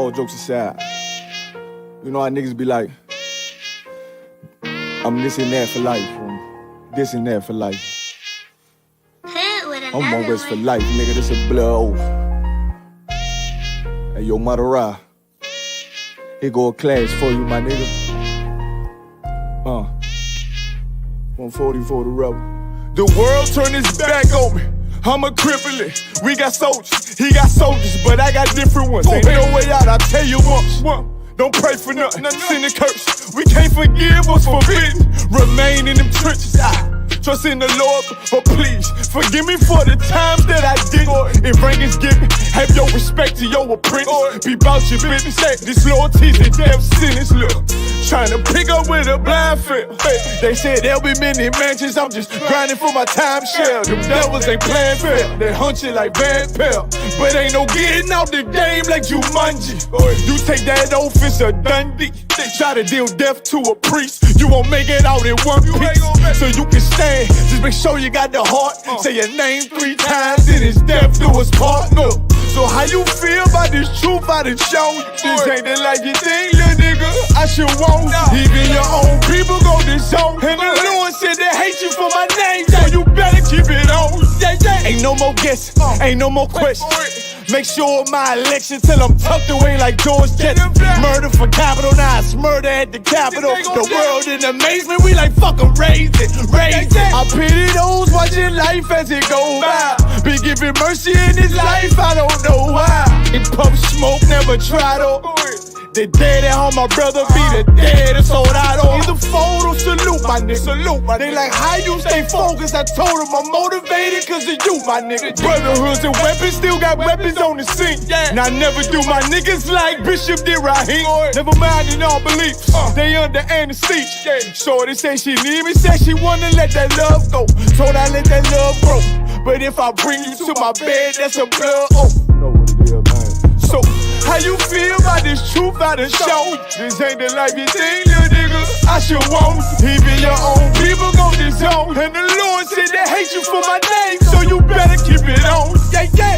all jokes aside, you know how niggas be like, I'm this and that for life, this and that for life. I'm on West for life, nigga, this a blood oath. Hey, yo, Madara, here go a class for you, my nigga. 140 for the rebel. The world turned its back on me. I'm a cripple. We got soldiers, he got soldiers, but I got different ones. Ain't no way out, I tell you once. Don't pray for nothing, sin and curse. We can't forgive what's forbidden. Remain in them trenches. Trust in the Lord, but please forgive me for the times that I didn't. If rank is given, have your respect to your apprentice. Be about your business. This loyalty's a death sentence. Look, trying to pick up with a blind field. They said there'll be many mansions. I'm just grinding for my time share. Them devils ain't playing fair. They hunt you like bad pal, but ain't no getting out the game like Jumanji. You take that oath, it's a Dundee. Try to deal death to a priest, you won't make it out in one piece. So you can stand, just make sure you got the heart. Say your name 3 times, then it's death do us part. No. So how you feel about this truth I done shown you? This ain't the life you think, little nigga, I should want. Even your own people go disown. And the Lord said they hate you for my name, so you better keep it on. Ain't no more guessing, ain't no more questions. Make sure my election till I'm tucked away like George Jetson. Murder for capital, now it's murder at the Capitol. The world in amazement, we like fuck 'em, raise it. I pity those watching life as it go by. Be giving mercy in this life, I don't know why. In pub smoke, never try to. The dead at home, my brother be the dead, it's all I don't. Either fold or salute, my nigga. They like, how you stay focused? I told them I'm motivated cause of you, my nigga. Brotherhoods and weapons, still got weapons on the scene. And I never do my niggas like Bishop did Raheem. Never mind in all beliefs, they under anesthesia. Shorty say she need me, said she wanna let that love go. Told I let that love grow. But if I bring you to my bed, that's a blood oath. Know what it is, man. So, how you feel about this truth I done shown you? This ain't the life you think, little nigga, I should want. Even your own people go disown. And the Lord said they hate you for my name, so you better keep it on. Yeah.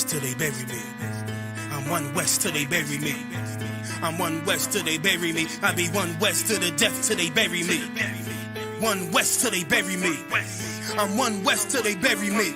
Till they bury me. I'm 1 West till they bury me. I'm 1 West till they bury me. I be 1 West to the death till they bury me. 1 West till they bury me. I'm 1 West till they bury me.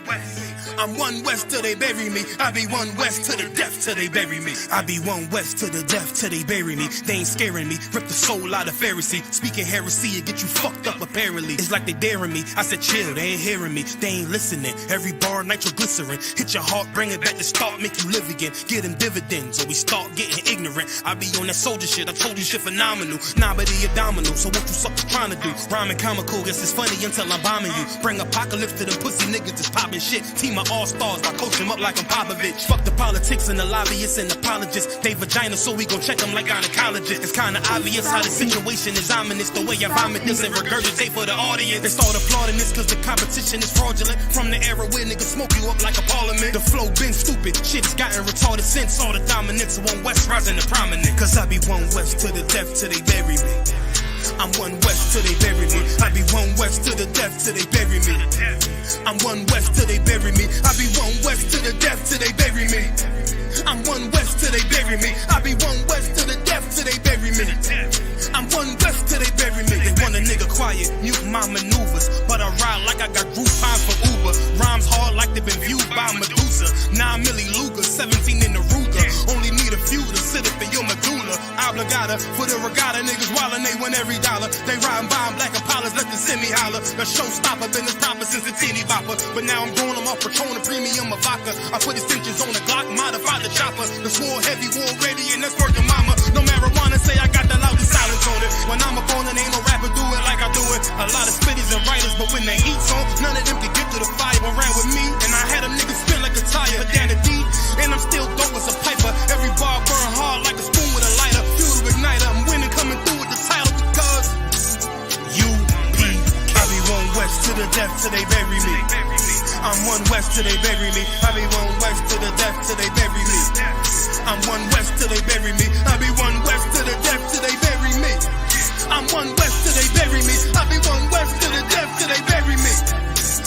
I'm 1 West till they bury me. I be 1 West to the death till they bury me. I be 1 West to the death till they bury me. They ain't scaring me. Rip the soul out of Pharisee. Speaking heresy and get you fucked up apparently. It's like they daring me. I said chill, they ain't hearing me. They ain't listening. Every bar nitroglycerin. Hit your heart, bring it back to start, make you live again. Get them dividends or we start getting ignorant. I be on that soldier shit. I told you shit phenomenal. Nah, but he abdominal. So what you suckers trying to do? Rhyming comical. Guess it's funny until I'm bombing you. Bring apocalypse to them pussy niggas that's popping shit. Team of all-stars, I coach them up like I'm Popovich. Fuck the politics and the lobbyists and apologists. They vagina, so we gon' check them like gynecologists. It's kinda obvious how the situation is ominous. The way I vomit this and regurgitate for the audience. They start applauding this cause the competition is fraudulent. From the era where niggas smoke you up like a parliament. The flow been stupid, shit has gotten retarded since. All the dominance of 1 West rising to prominent. Cause I be 1 West to the death till they bury me. I'm 1 West till they bury me. I be 1 West to the death till they bury me. I'm 1 West till they bury me. I be 1 West to the death till they bury me. I'm 1 West till they bury me. I be 1 West to the death till they bury me. I'm 1 West till they bury me. They want a nigga quiet, mute my maneuvers, but I ride like I got group fines for Uber. Rhymes hard like they been viewed by Medusa. 9 milli Luger, 17 in the Ruger. Only need a few to sit up in your medulla. Obligata for the regatta, niggas wildin', they win every dollar. They riding by in black Impalas, let the semi holler. The showstopper, been this proper since the teeny bopper. But now I'm going them off Patron, a premium of vodka. I put extensions on the Glock, modify the chopper. The swore heavy, war ready, and that's working mama. No marijuana, say I got the loudest silence on it. When I'm up on it, ain't no I'm one west till they bury me. I be one west to the death till they bury me. I'm one west till they bury me. I be one west to the death till they bury me. I'm one west till they bury me. I be one west to the death till they bury me.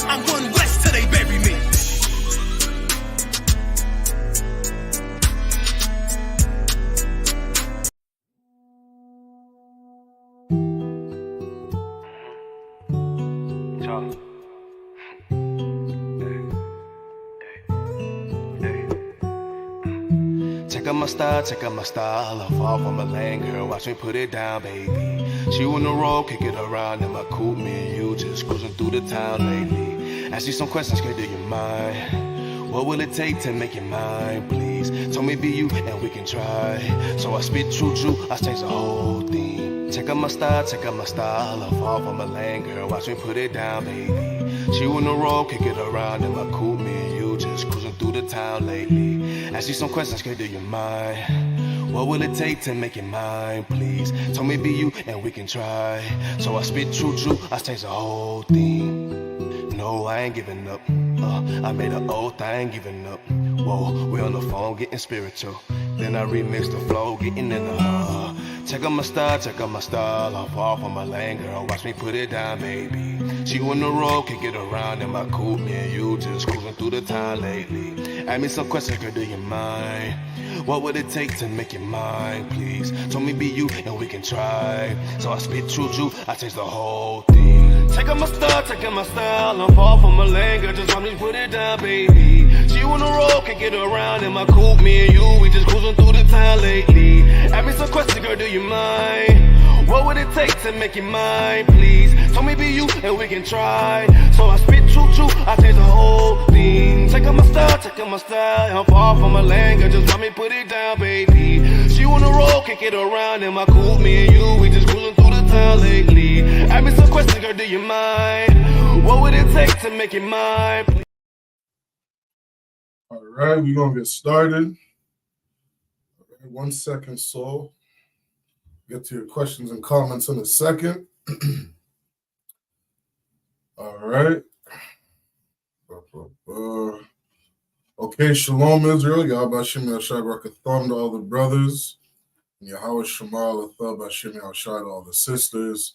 I'm one west till they bury me. Check out my style. I fall from a lane, girl. Watch me put it down, baby. She on the road, kick it around in my coupe. Me and you just cruising through the town lately. Ask you some questions, girl, do you mind? What will it take to make you mine, please? Told me be you and we can try. So I spit true, I change the whole theme. Check out my style. I fall from a lane, girl. Watch me put it down, baby. She on the road, kick it around in my coupe. Me and you just cruising through the town lately. Ask you some questions, girl, do you mind? What will it take to make you mine, please? Told me be you and we can try. So I spit true, I change the whole thing. No, I ain't giving up. I made an oath, I ain't giving up. Whoa, we on the phone getting spiritual. Then I remix the flow, getting in the check out my style. I fall from my lane, girl. Watch me put it down, baby. She on the road, kick it around in my coupe. Me and you just cruising through the town lately. Ask me some questions, girl, do you mind? What would it take to make you mine, please? Told me be you and we can try. So I spit true, I change the whole thing. Check out my style. I fall from my lane, girl. Just watch me put it down, baby. She on the road, kick it around in my coupe. Me and you, we just cruising through the town lately. Ask me some questions, girl, do you mind? What would it take to make you mine, please? Told me be you and we can try. So I spit true, I change the whole thing. Check out my style. I fall from my lane, girl. Just watch me put it down, baby. She on the road, kick it around in my coupe. Me and you, we just cruising through the town lately. Ask me some questions, girl, do you mind? What would it take to make you mine? All right, we're going to get started. All right, 1 second, so get to your questions and comments in a second. All right. Okay, Shalom Israel. Yahweh Shem Yashai Rakatham to all the brothers. And Yahweh Shemal Athab Hashem Yashai to all the sisters.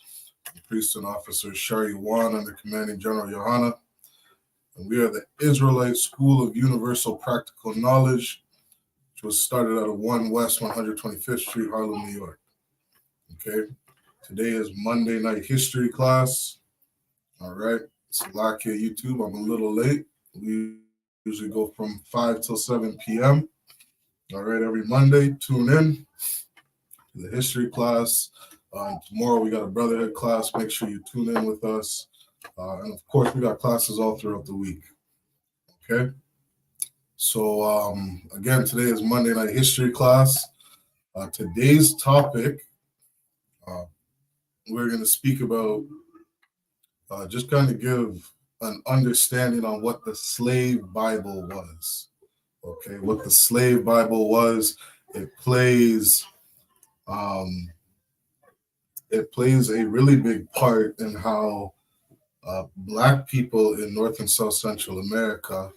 The priests and officers, Shari Wan and the commanding general Yohanna. And we are the Israelite School of Universal Practical Knowledge, which was started out of 1 West 125th Street, Harlem, New York. Okay. Today is Monday night history class. All right. Salakia YouTube. I'm a little late. We usually go from 5 till 7 p.m. All right. Every Monday, tune in to the history class. Tomorrow we got a brotherhood class. Make sure you tune in with us. And of course, we got classes all throughout the week. Okay. So again, today is Monday night history class. Today's topic, we're going to speak about just kind of give an understanding on what the slave Bible was. Okay, what the slave Bible was. It plays a really big part in how Black people in North and South Central America,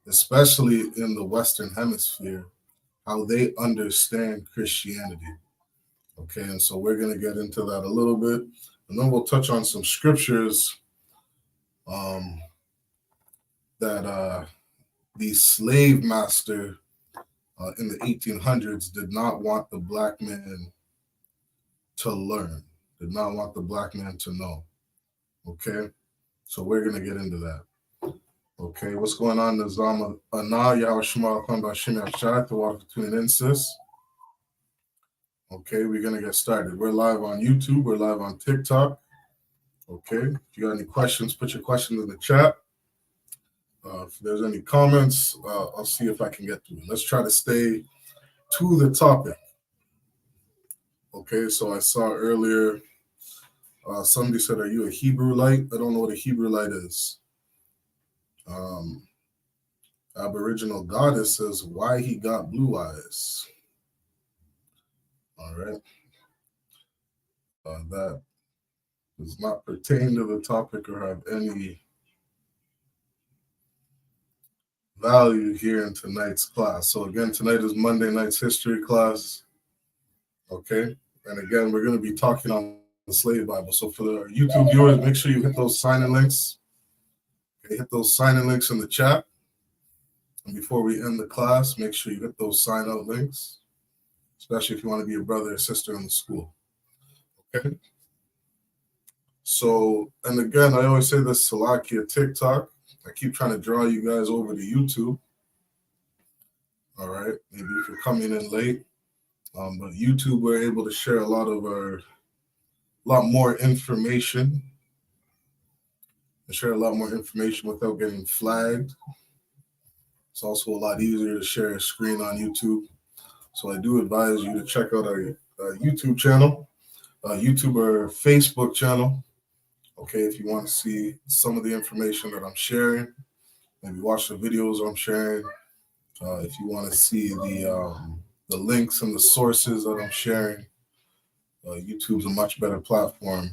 especially in the Western Hemisphere, how they understand Christianity. Okay, and so we're going to get into that a little bit, and then we'll touch on some scriptures that the slave master in the 1800s did not want the Black man to learn, did not want the Black man to know. Okay, so we're going to get into that. Okay, what's going on, Nizam? Ana, Yahweh Shema, Bashim Yashai, the water tuning in, sis. Okay, we're going to get started. We're live on YouTube. We're live on TikTok. Okay, if you got any questions, put your questions in the chat. If there's any comments, I'll see if I can get to them. Let's try to stay to the topic. Okay, so I saw earlier, somebody said, are you a Hebraelite? I don't know what a Hebraelite is. Aboriginal goddess says, why he got blue eyes. All right. That does not pertain to the topic or have any value here in tonight's class. So again, tonight is Monday night's history class. Okay. And again, we're going to be talking on the Slave Bible. So for the YouTube viewers, make sure you hit those sign-in links. Okay, hit those sign-in links in the chat. And before we end the class, make sure you hit those sign-out links, especially if you want to be a brother or sister in the school. Okay. So, and again, I always say this, Salakia TikTok. I keep trying to draw you guys over to YouTube. All right. Maybe if you're coming in late. But YouTube, we're able to share a lot more information. And share a lot more information without getting flagged. It's also a lot easier to share a screen on YouTube. So I do advise you to check out our YouTube channel, YouTube or Facebook channel. Okay, if you want to see some of the information that I'm sharing, maybe watch the videos I'm sharing. If you want to see the links and the sources that I'm sharing, YouTube's a much better platform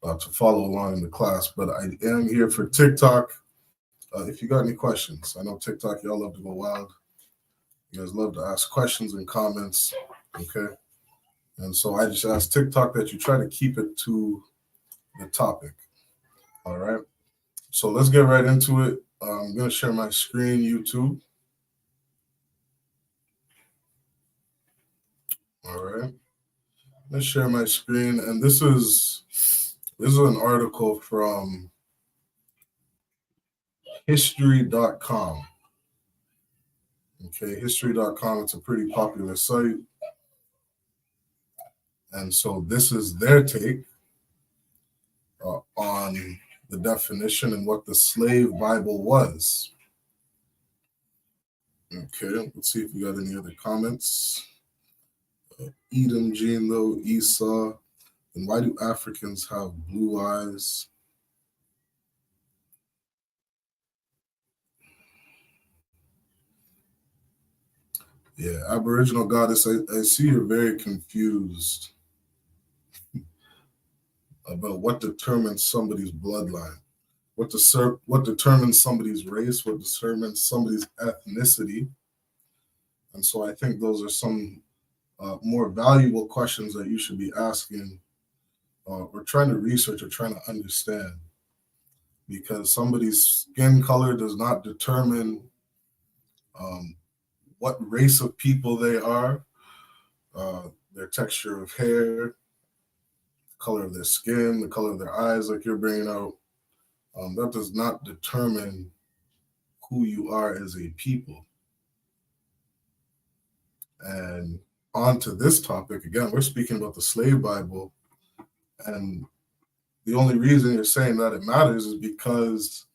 to follow along in the class. But I am here for TikTok. If you got any questions, I know TikTok, y'all love to go wild. You guys love to ask questions and comments, okay? And so I just ask TikTok that you try to keep it to the topic, all right? So let's get right into it. I'm going to share my screen, YouTube. All right. Let's share my screen. And this is an article from history.com. Okay, history.com, it's a pretty popular site. And so this is their take on the definition and what the slave Bible was. Okay, let's see if we got any other comments. Edom, Gene, though, Esau. And why do Africans have blue eyes? Yeah, Aboriginal Goddess, I see you're very confused about what determines somebody's bloodline, what determines somebody's race, what determines somebody's ethnicity. And so I think those are some more valuable questions that you should be asking or trying to research or trying to understand, because somebody's skin color does not determine what race of people they are, their texture of hair, color of their skin, the color of their eyes, like you're bringing out. That does not determine who you are as a people. And on to this topic, again, we're speaking about the slave Bible. And the only reason you're saying that it matters is because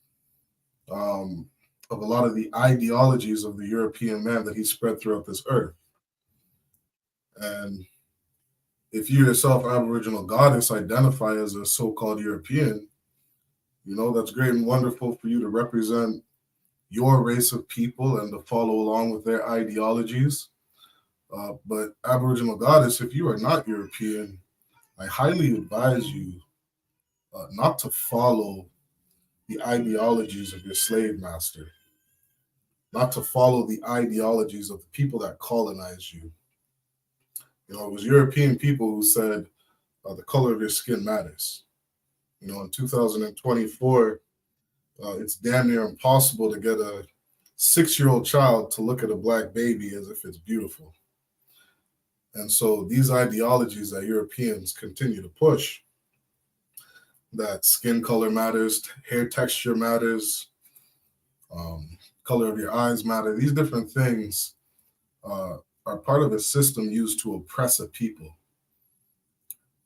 of a lot of the ideologies of the European man that he spread throughout this earth. And if you yourself, Aboriginal Goddess, identify as a so-called European, you know, that's great and wonderful for you to represent your race of people and to follow along with their ideologies. But Aboriginal Goddess, if you are not European, I highly advise you not to follow the ideologies of your slave master, not to follow the ideologies of the people that colonized you. You know, it was European people who said the color of your skin matters. You know, in 2024, it's damn near impossible to get a 6-year-old child to look at a black baby as if it's beautiful. And so these ideologies that Europeans continue to push, that skin color matters, hair texture matters, color of your eyes matter, these different things are part of a system used to oppress a people.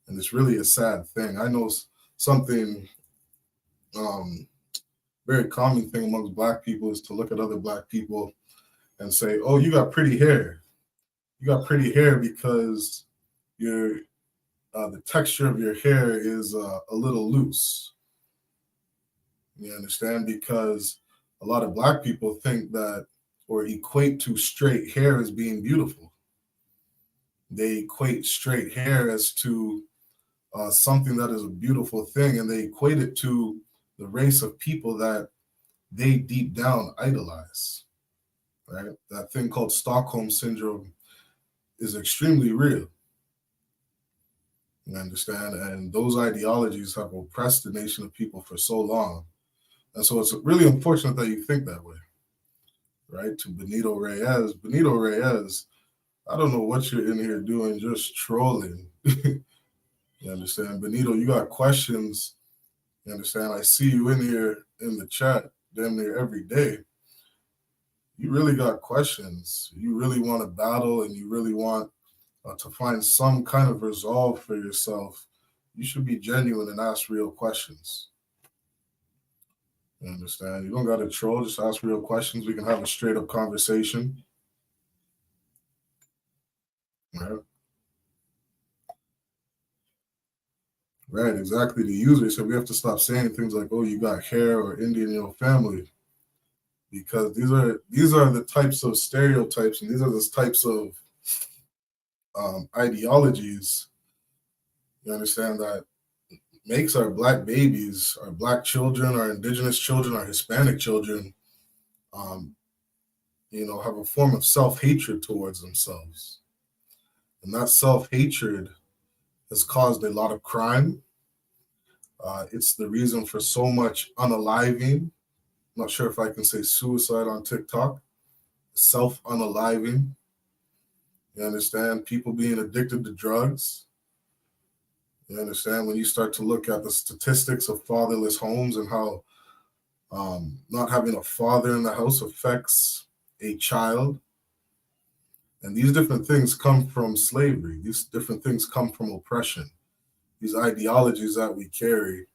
And it's really a sad thing. I know something very common thing amongst black people is to look at other black people and say, oh, you got pretty hair. You got pretty hair because the texture of your hair is a little loose. You understand? Because a lot of black people think that or equate to straight hair as being beautiful. They equate straight hair as to something that is a beautiful thing, and they equate it to the race of people that they deep down idolize, right? That thing called Stockholm Syndrome is extremely real. You understand? And those ideologies have oppressed the nation of people for so long. And so it's really unfortunate that you think that way, right? To Benito Reyes, I don't know what you're in here doing, just trolling. You understand? Benito, you got questions. You understand? I see you in here in the chat damn near every day. You really got questions. You really want to battle and you really want to find some kind of resolve for yourself. You should be genuine and ask real questions. You understand? You don't got to troll, just ask real questions. We can have a straight up conversation. Right? Right, exactly. The user said we have to stop saying things like, "Oh, you got hair" or "Indian in your family," because these are the types of stereotypes and these are the types of ideologies. You understand that makes our black babies, our black children, our indigenous children, our Hispanic children, have a form of self-hatred towards themselves, and that self-hatred has caused a lot of crime. It's the reason for so much unaliving. I'm not sure if I can say suicide on TikTok. Self-unaliving. You understand? People being addicted to drugs. You understand? When you start to look at the statistics of fatherless homes and how not having a father in the house affects a child. And these different things come from slavery. These different things come from oppression. These ideologies that we carry,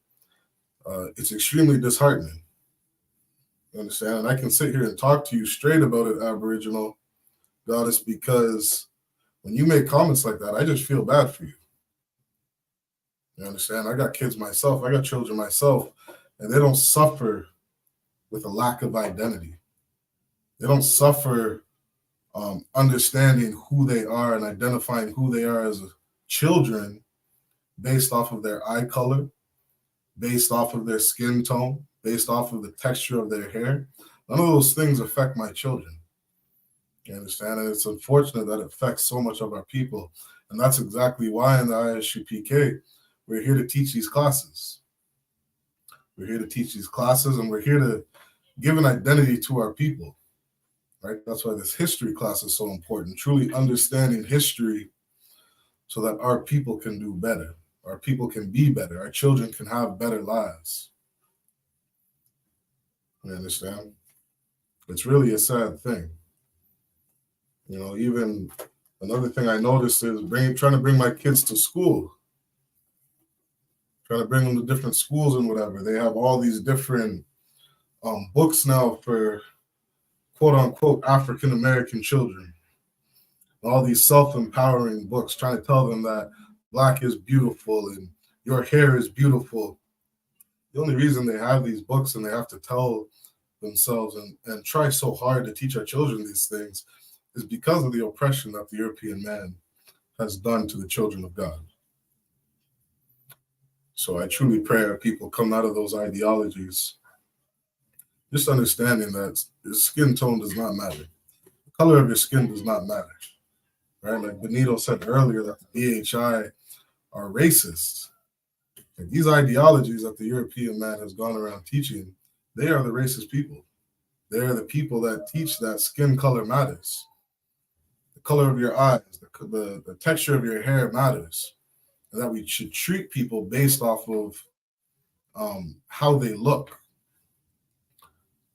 it's extremely disheartening. You understand? And I can sit here and talk to you straight about it, Aboriginal Goddess, because when you make comments like that, I just feel bad for you. You understand? I got kids myself. I got children myself, and they don't suffer with a lack of identity. They don't suffer understanding who they are and identifying who they are as children based off of their eye color, based off of their skin tone, based off of the texture of their hair. None of those things affect my children. You understand? And it's unfortunate that it affects so much of our people. And that's exactly why in the I.S.U.P.K, we're here to teach these classes. We're here to teach these classes, and we're here to give an identity to our people. Right? That's why this history class is so important, truly understanding history so that our people can do better. Our people can be better. Our children can have better lives. You understand? It's really a sad thing. Even another thing I noticed is trying to bring my kids to school. Trying to bring them to different schools and whatever. They have all these different books now for quote unquote African American children. All these self-empowering books trying to tell them that black is beautiful and your hair is beautiful. The only reason they have these books and they have to tell themselves and try so hard to teach our children these things is because of the oppression that the European man has done to the children of God. So I truly pray our people come out of those ideologies, just understanding that your skin tone does not matter. The color of your skin does not matter. Right? Like Benito said earlier, that the BHI are racist. And these ideologies that the European man has gone around teaching, they are the racist people. They are the people that teach that skin color matters. The color of your eyes, the texture of your hair matters. And that we should treat people based off of how they look.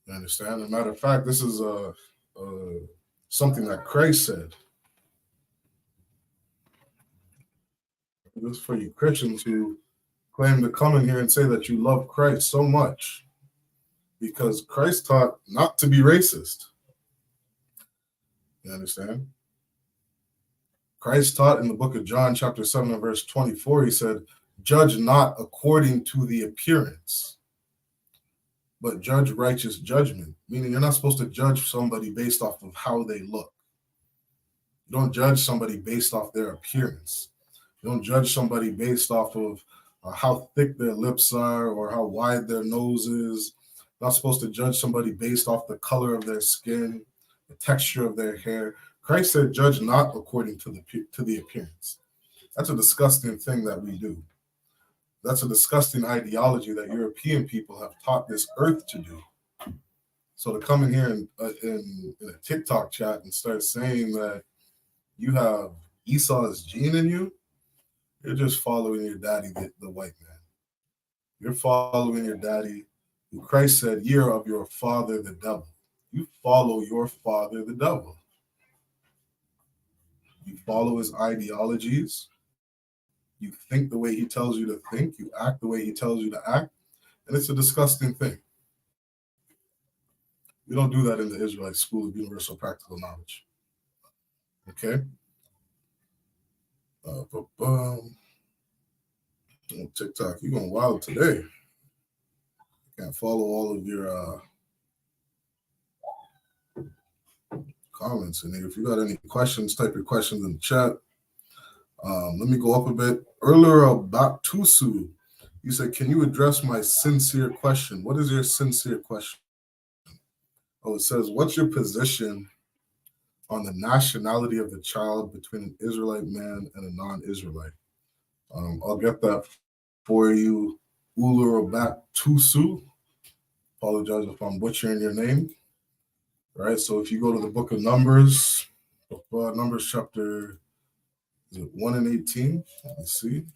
You understand? As a matter of fact, this is something that Christ said. This is for you Christians who claim to come in here and say that you love Christ so much, because Christ taught not to be racist. You understand? Christ taught in the book of John, chapter 7, and verse 24, he said, "Judge not according to the appearance, but judge righteous judgment." Meaning you're not supposed to judge somebody based off of how they look. You don't judge somebody based off their appearance. You don't judge somebody based off of how thick their lips are or how wide their nose is. Not supposed to judge somebody based off the color of their skin, the texture of their hair. Christ said, "Judge not according to the appearance." That's a disgusting thing that we do. That's a disgusting ideology that European people have taught this earth to do. So to come in here in a TikTok chat and start saying that you have Esau's gene in you, you're just following your daddy, the white man. You're following your daddy, who Christ said, "Ye are of your father, the devil." You follow your father, the devil. You follow his ideologies. You think the way he tells you to think. You act the way he tells you to act. And it's a disgusting thing. We don't do that in the Israelite School of Universal Practical Knowledge. Okay? TikTok, you're going wild today. Can't follow all of your comments in here. If you got any questions, type your questions in the chat. Let me go up a bit. Earlier, Batusu, you said, "Can you address my sincere question?" What is your sincere question? Oh, it says, "What's your position on the nationality of the child between an Israelite man and a non-Israelite?" I'll get that for you. Batusu. Apologize if I'm butchering your name. All right, so if you go to the book of Numbers, Numbers chapter 1 and 18, let me see.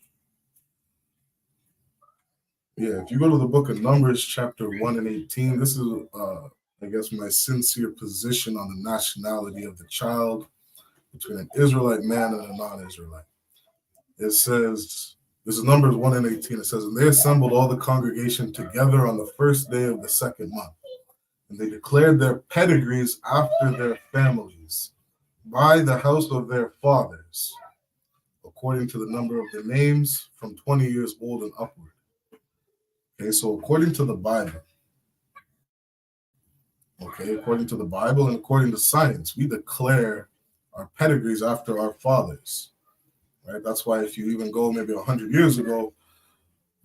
Yeah, if you go to the book of Numbers chapter 1 and 18, this is, I guess, my sincere position on the nationality of the child between an Israelite man and a non-Israelite. It says, this is Numbers 1 and 18, it says, "And they assembled all the congregation together on the first day of the second month. And they declared their pedigrees after their families, by the house of their fathers, according to the number of their names, from 20 years old and upward." Okay, so according to the Bible, and according to science, we declare our pedigrees after our fathers, right? That's why if you even go maybe 100 years ago,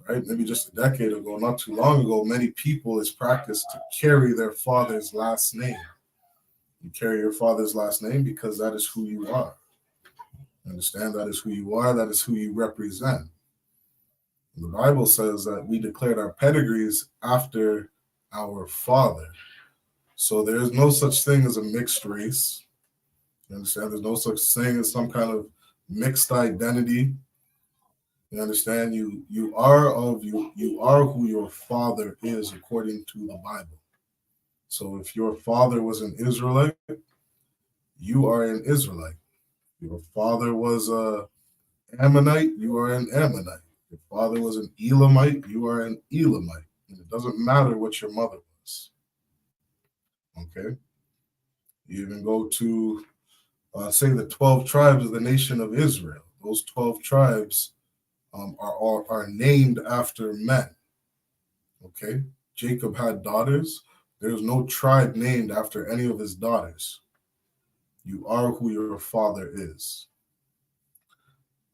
right, maybe just a decade ago, not too long ago, many people is practiced to carry their father's last name. You carry your father's last name because that is who you are. Understand? That is who you are. That is who you represent. The Bible says that we declared our pedigrees after our father. So there is no such thing as a mixed race. You understand? There's no such thing as some kind of mixed identity. You understand? You are who your father is according to the Bible. So if your father was an Israelite, you are an Israelite. Your father was an Ammonite, you are an Ammonite. Your father was an Elamite, you are an Elamite. And it doesn't matter what your mother was. Okay? You even go to, say, the 12 tribes of the nation of Israel. Those 12 tribes are named after men. Okay? Jacob had daughters. There's no tribe named after any of his daughters. You are who your father is.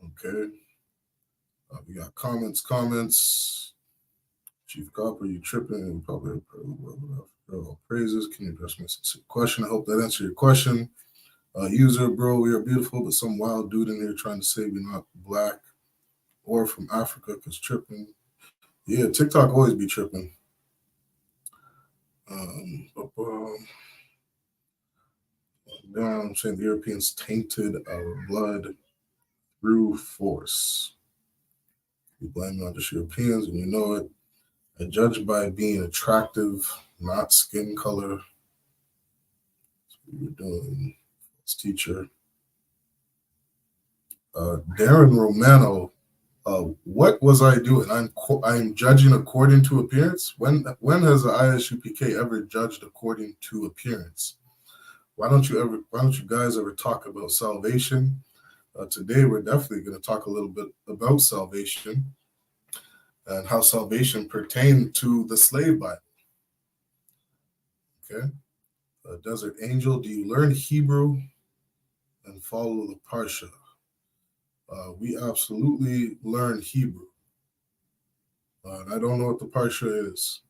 Okay? We got comments. Chief Copper, you tripping? Probably praises. Can you address my question? I hope that answered your question. User, bro, we are beautiful, but some wild dude in here trying to say we're not black or from Africa because tripping. Yeah, TikTok always be tripping. I'm saying the Europeans tainted our blood through force. You blame it on just Europeans, and you know it. I judge by being attractive, not skin color. That's what we were doing. This teacher. Darren Romano, what was I doing? I'm judging according to appearance. When has the I.S.U.P.K ever judged according to appearance? Why don't you guys ever talk about salvation? Today we're definitely going to talk a little bit about salvation and how salvation pertained to the slave Bible. Okay, Desert Angel, do you learn Hebrew and follow the Parsha? We absolutely learn Hebrew. And I don't know what the Parsha is.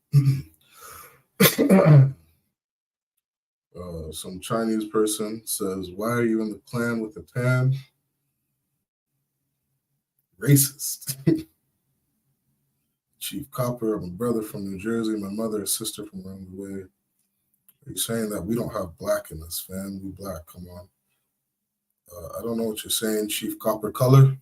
Some Chinese person says, "Why are you in the clan with the tan?" Racist. Chief Copper, I'm a brother from New Jersey. My mother and sister from around the way. Are you saying that we don't have black in us, fam? We black, come on. I don't know what you're saying, Chief Copper Color.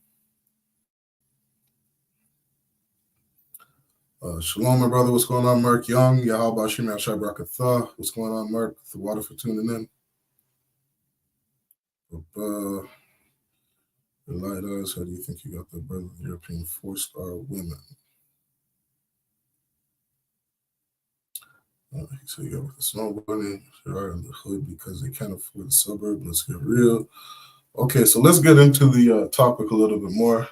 Shalom, my brother. What's going on, Mark Young? Yahweh Shim Yashai Barakatha. What's going on, Mark? The water for tuning in. Light eyes, how do you think you got the brother European 4-star women? He said, "You got with the snow bunny, they are in the hood because they can't afford the suburb. Let's get real." Okay, so let's get into the topic a little bit more.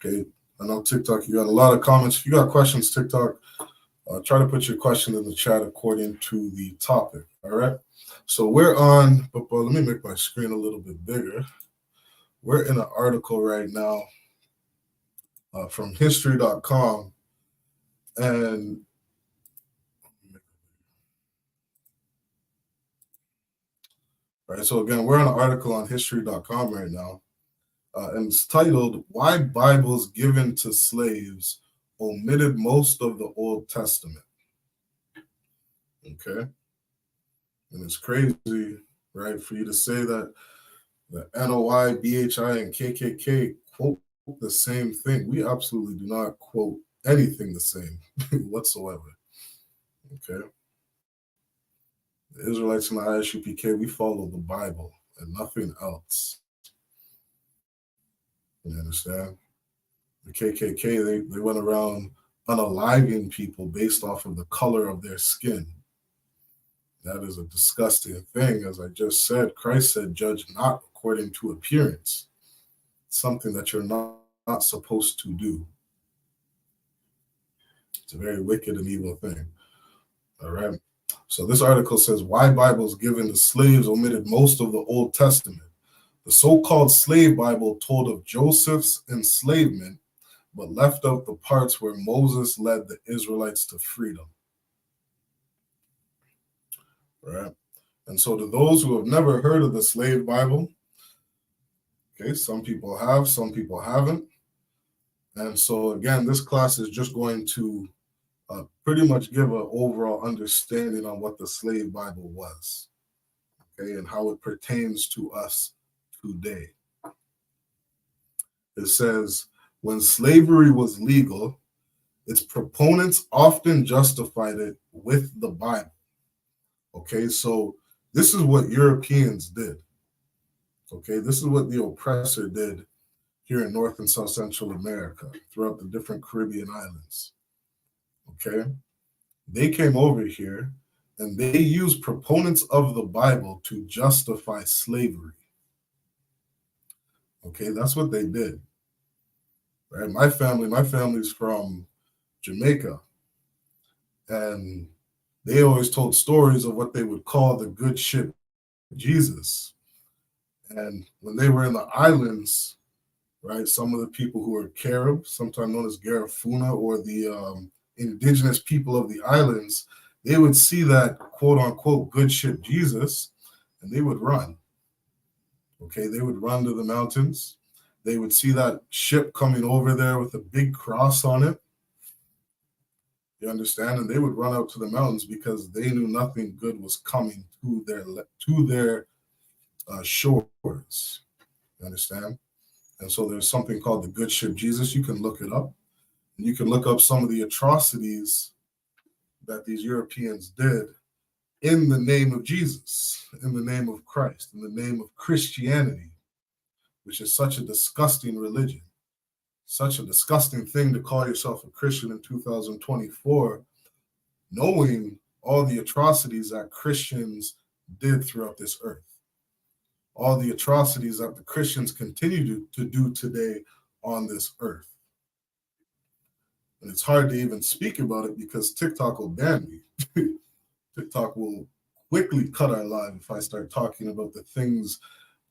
Okay, I know TikTok, you got a lot of comments. If you got questions, TikTok, try to put your question in the chat according to the topic. All right, so we're on, but let me make my screen a little bit bigger. We're in an article right now from history.com, and right, so again, we're on an article on history.com right now, and it's titled, "Why Bibles Given to Slaves Omitted Most of the Old Testament." Okay, and it's crazy, right, for you to say that the NOI, BHI, and KKK quote the same thing. We absolutely do not quote anything the same whatsoever. Okay. The Israelites in the I.S.U.P.K, we follow the Bible and nothing else. You understand? The KKK, they went around unaliving people based off of the color of their skin. That is a disgusting thing. As I just said, Christ said, "Judge not according to appearance." Something that you're not supposed to do. It's a very wicked and evil thing. All right. So this article says, "Why Bibles given to slaves omitted most of the Old Testament. The so-called slave Bible told of Joseph's enslavement, but left out the parts where Moses led the Israelites to freedom." Right. And so to those who have never heard of the slave Bible, okay, some people have, some people haven't. And so again, this class is just going to pretty much give an overall understanding on what the slave Bible was, okay, and how it pertains to us today. It says, when slavery was legal, its proponents often justified it with the Bible. Okay, so this is what Europeans did. Okay, this is what the oppressor did here in North and South Central America, throughout the different Caribbean islands. Okay, they came over here and they used proponents of the Bible to justify slavery. Okay, that's what they did. Right, my family's from Jamaica, and they always told stories of what they would call the good ship Jesus. And when they were in the islands, right, some of the people who were Carib, sometimes known as Garifuna, or the indigenous people of the islands, they would see that quote unquote good ship Jesus, and they would run. Okay, they would run to the mountains. They would see that ship coming over there with a big cross on it. You understand? And they would run out to the mountains because they knew nothing good was coming to their shores. You understand? And so there's something called the good ship Jesus. You can look it up. And you can look up some of the atrocities that these Europeans did in the name of Jesus, in the name of Christ, in the name of Christianity, which is such a disgusting religion, such a disgusting thing to call yourself a Christian in 2024, knowing all the atrocities that Christians did throughout this earth, all the atrocities that the Christians continue to do today on this earth. And it's hard to even speak about it because TikTok will ban me. TikTok will quickly cut our live if I start talking about the things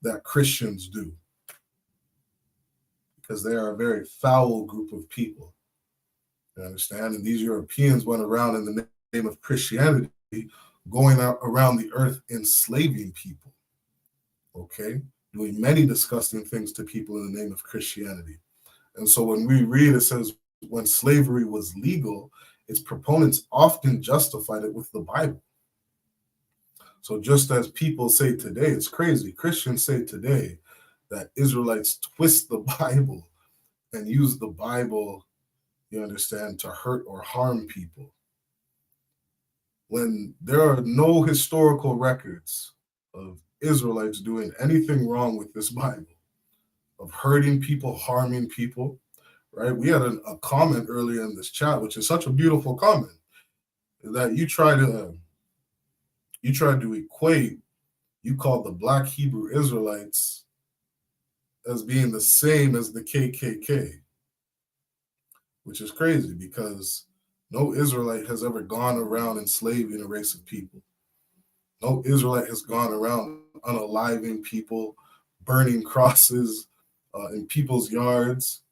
that Christians do, because they are a very foul group of people. You understand? And these Europeans went around in the name of Christianity going out around the earth enslaving people, okay, doing many disgusting things to people in the name of Christianity. And so when we read, it says when slavery was legal, its proponents often justified it with the Bible. So just as people say today, it's crazy, Christians say today that Israelites twist the Bible and use the Bible, you understand, to hurt or harm people, when there are no historical records of Israelites doing anything wrong with this Bible, of hurting people, harming people, right? We had a comment earlier in this chat, which is such a beautiful comment, that you try to equate, you call the Black Hebrew Israelites as being the same as the KKK, which is crazy because no Israelite has ever gone around enslaving a race of people. No Israelite has gone around unaliving people, burning crosses in people's yards,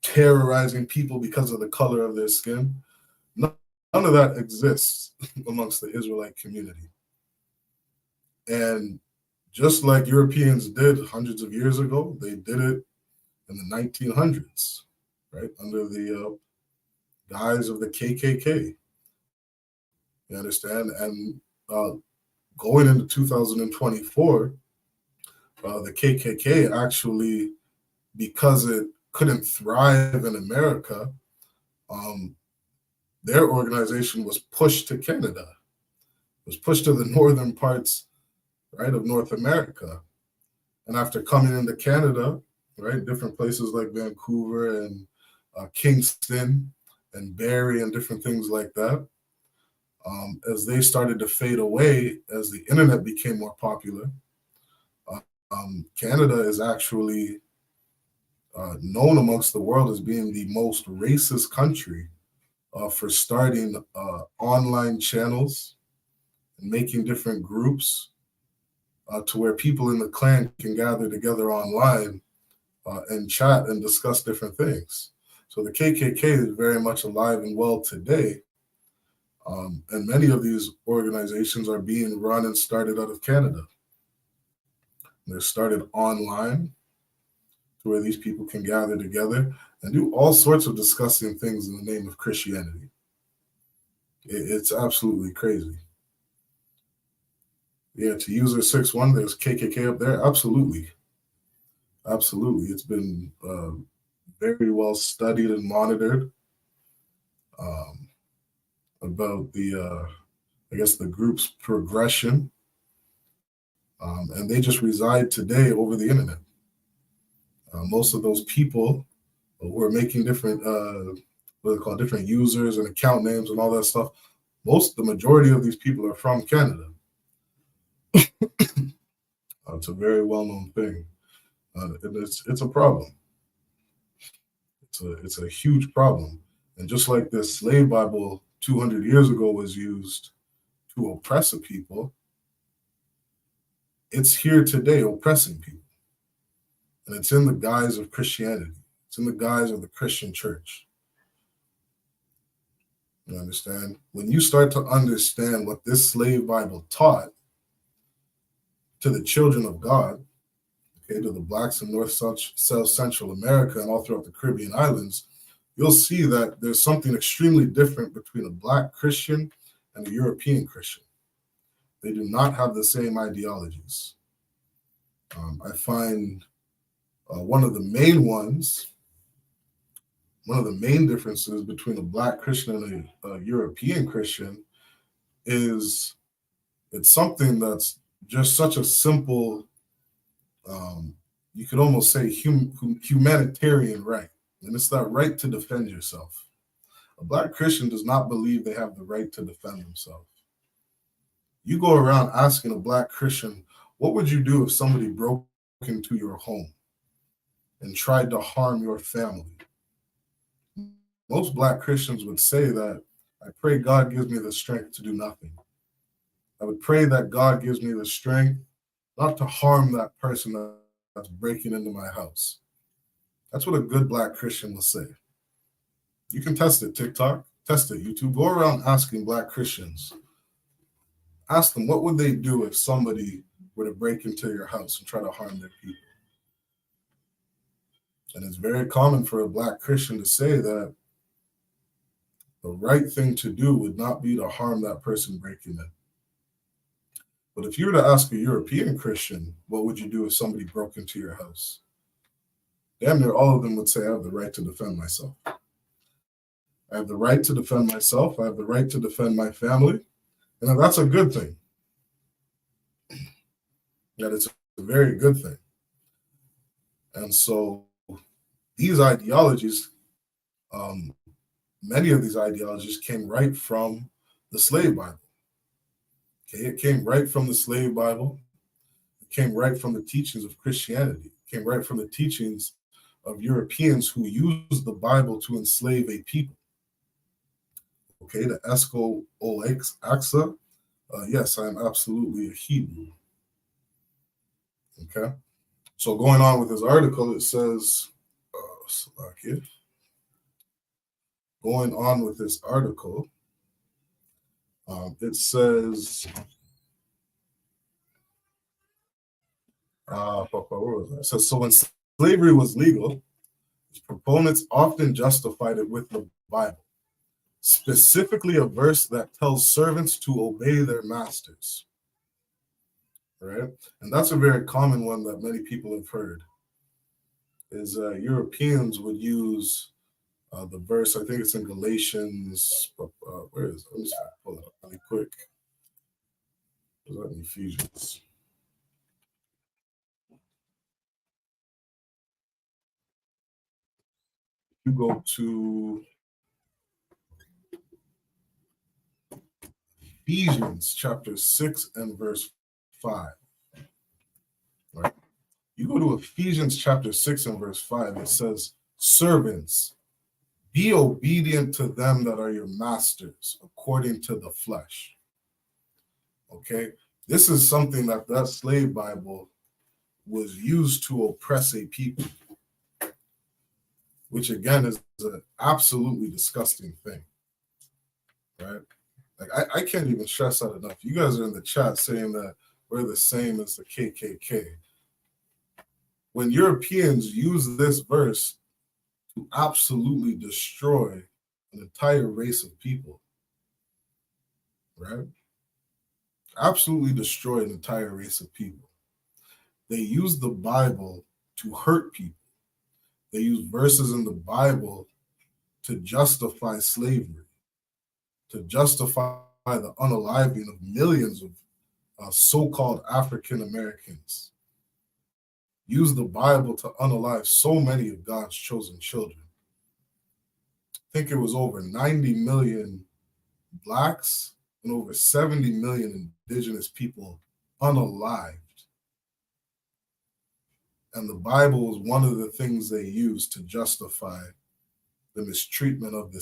terrorizing people because of the color of their skin. None of that exists amongst the Israelite community. And just like Europeans did hundreds of years ago, they did it in the 1900s, right? Under the guise of the KKK. You understand? And going into 2024, the KKK actually, because it couldn't thrive in America, their organization was pushed to Canada. It was pushed to the northern parts, right, of North America. And after coming into Canada, right, different places like Vancouver and Kingston and Barrie and different things like that, as they started to fade away, as the internet became more popular, Canada is actually known amongst the world as being the most racist country for starting online channels and making different groups to where people in the clan can gather together online and chat and discuss different things. So the KKK is very much alive and well today. And many of these organizations are being run and started out of Canada. They're started online to where these people can gather together and do all sorts of disgusting things in the name of Christianity. It's absolutely crazy. Yeah, to user 6-1, there's KKK up there. Absolutely. Absolutely. It's been very well studied and monitored about the, I guess, the group's progression. And they just reside today over the internet. Most of those people who are making different, what they call different users and account names and all that stuff, the majority of these people are from Canada. It's a very well-known thing. And it's a problem. It's a huge problem. And just like the slave Bible 200 years ago was used to oppress a people, it's here today oppressing people. And it's in the guise of Christianity. It's in the guise of the Christian church. You understand? When you start to understand what this slave Bible taught to the children of God, okay, to the blacks in North South Central America and all throughout the Caribbean islands, you'll see that there's something extremely different between a black Christian and a European Christian. They do not have the same ideologies. I find one of the main differences between a black Christian and a European Christian is it's something that's just such a simple, you could almost say humanitarian right. And it's that right to defend yourself. A black Christian does not believe they have the right to defend themselves. You go around asking a black Christian, what would you do if somebody broke into your home and tried to harm your family? Most black Christians would say that, I pray God gives me the strength to do nothing. I would pray that God gives me the strength not to harm that person that's breaking into my house. That's what a good black Christian will say. You can test it, TikTok, test it, YouTube. Go around asking black Christians, Ask them, what would they do if somebody were to break into your house and try to harm their people? And it's very common for a Black Christian to say that the right thing to do would not be to harm that person breaking in. But if you were to ask a European Christian, what would you do if somebody broke into your house? Damn near all of them would say, I have the right to defend myself. I have the right to defend myself. I have the right to defend my family. And that's a good thing. That it's a very good thing. And so these ideologies, many of these ideologies came right from the slave Bible. Okay, it came right from the slave Bible. It came right from the teachings of Christianity. It came right from the teachings of Europeans who used the Bible to enslave a people. Okay, the I.S.U.P.K, yes, I am absolutely a Hebrew. Okay, so going on with this article, it says, going on with this article, it says, what was that? It says, so when slavery was legal, its proponents often justified it with the Bible, specifically a verse that tells servants to obey their masters. Right? And that's a very common one that many people have heard, is Europeans would use the verse, I think it's in Galatians, where is it? Let me pull it up really quick. Is that in Ephesians? You go to Ephesians chapter 6 and verse 5. Right? You go to Ephesians chapter 6 and verse 5, it says, servants, be obedient to them that are your masters, according to the flesh. Okay? This is something that slave Bible was used to oppress a people, which again is an absolutely disgusting thing. Right? Like I can't even stress that enough. You guys are in the chat saying that we're the same as the KKK. When Europeans use this verse to absolutely destroy an entire race of people, right? Absolutely destroy an entire race of people. They use the Bible to hurt people. They use verses in the Bible to justify slavery, to justify the unaliving of millions of so-called African Americans. Use the Bible to unalive so many of God's chosen children. I think it was over 90 million Blacks and over 70 million indigenous people unalived. And the Bible was one of the things they used to justify the mistreatment of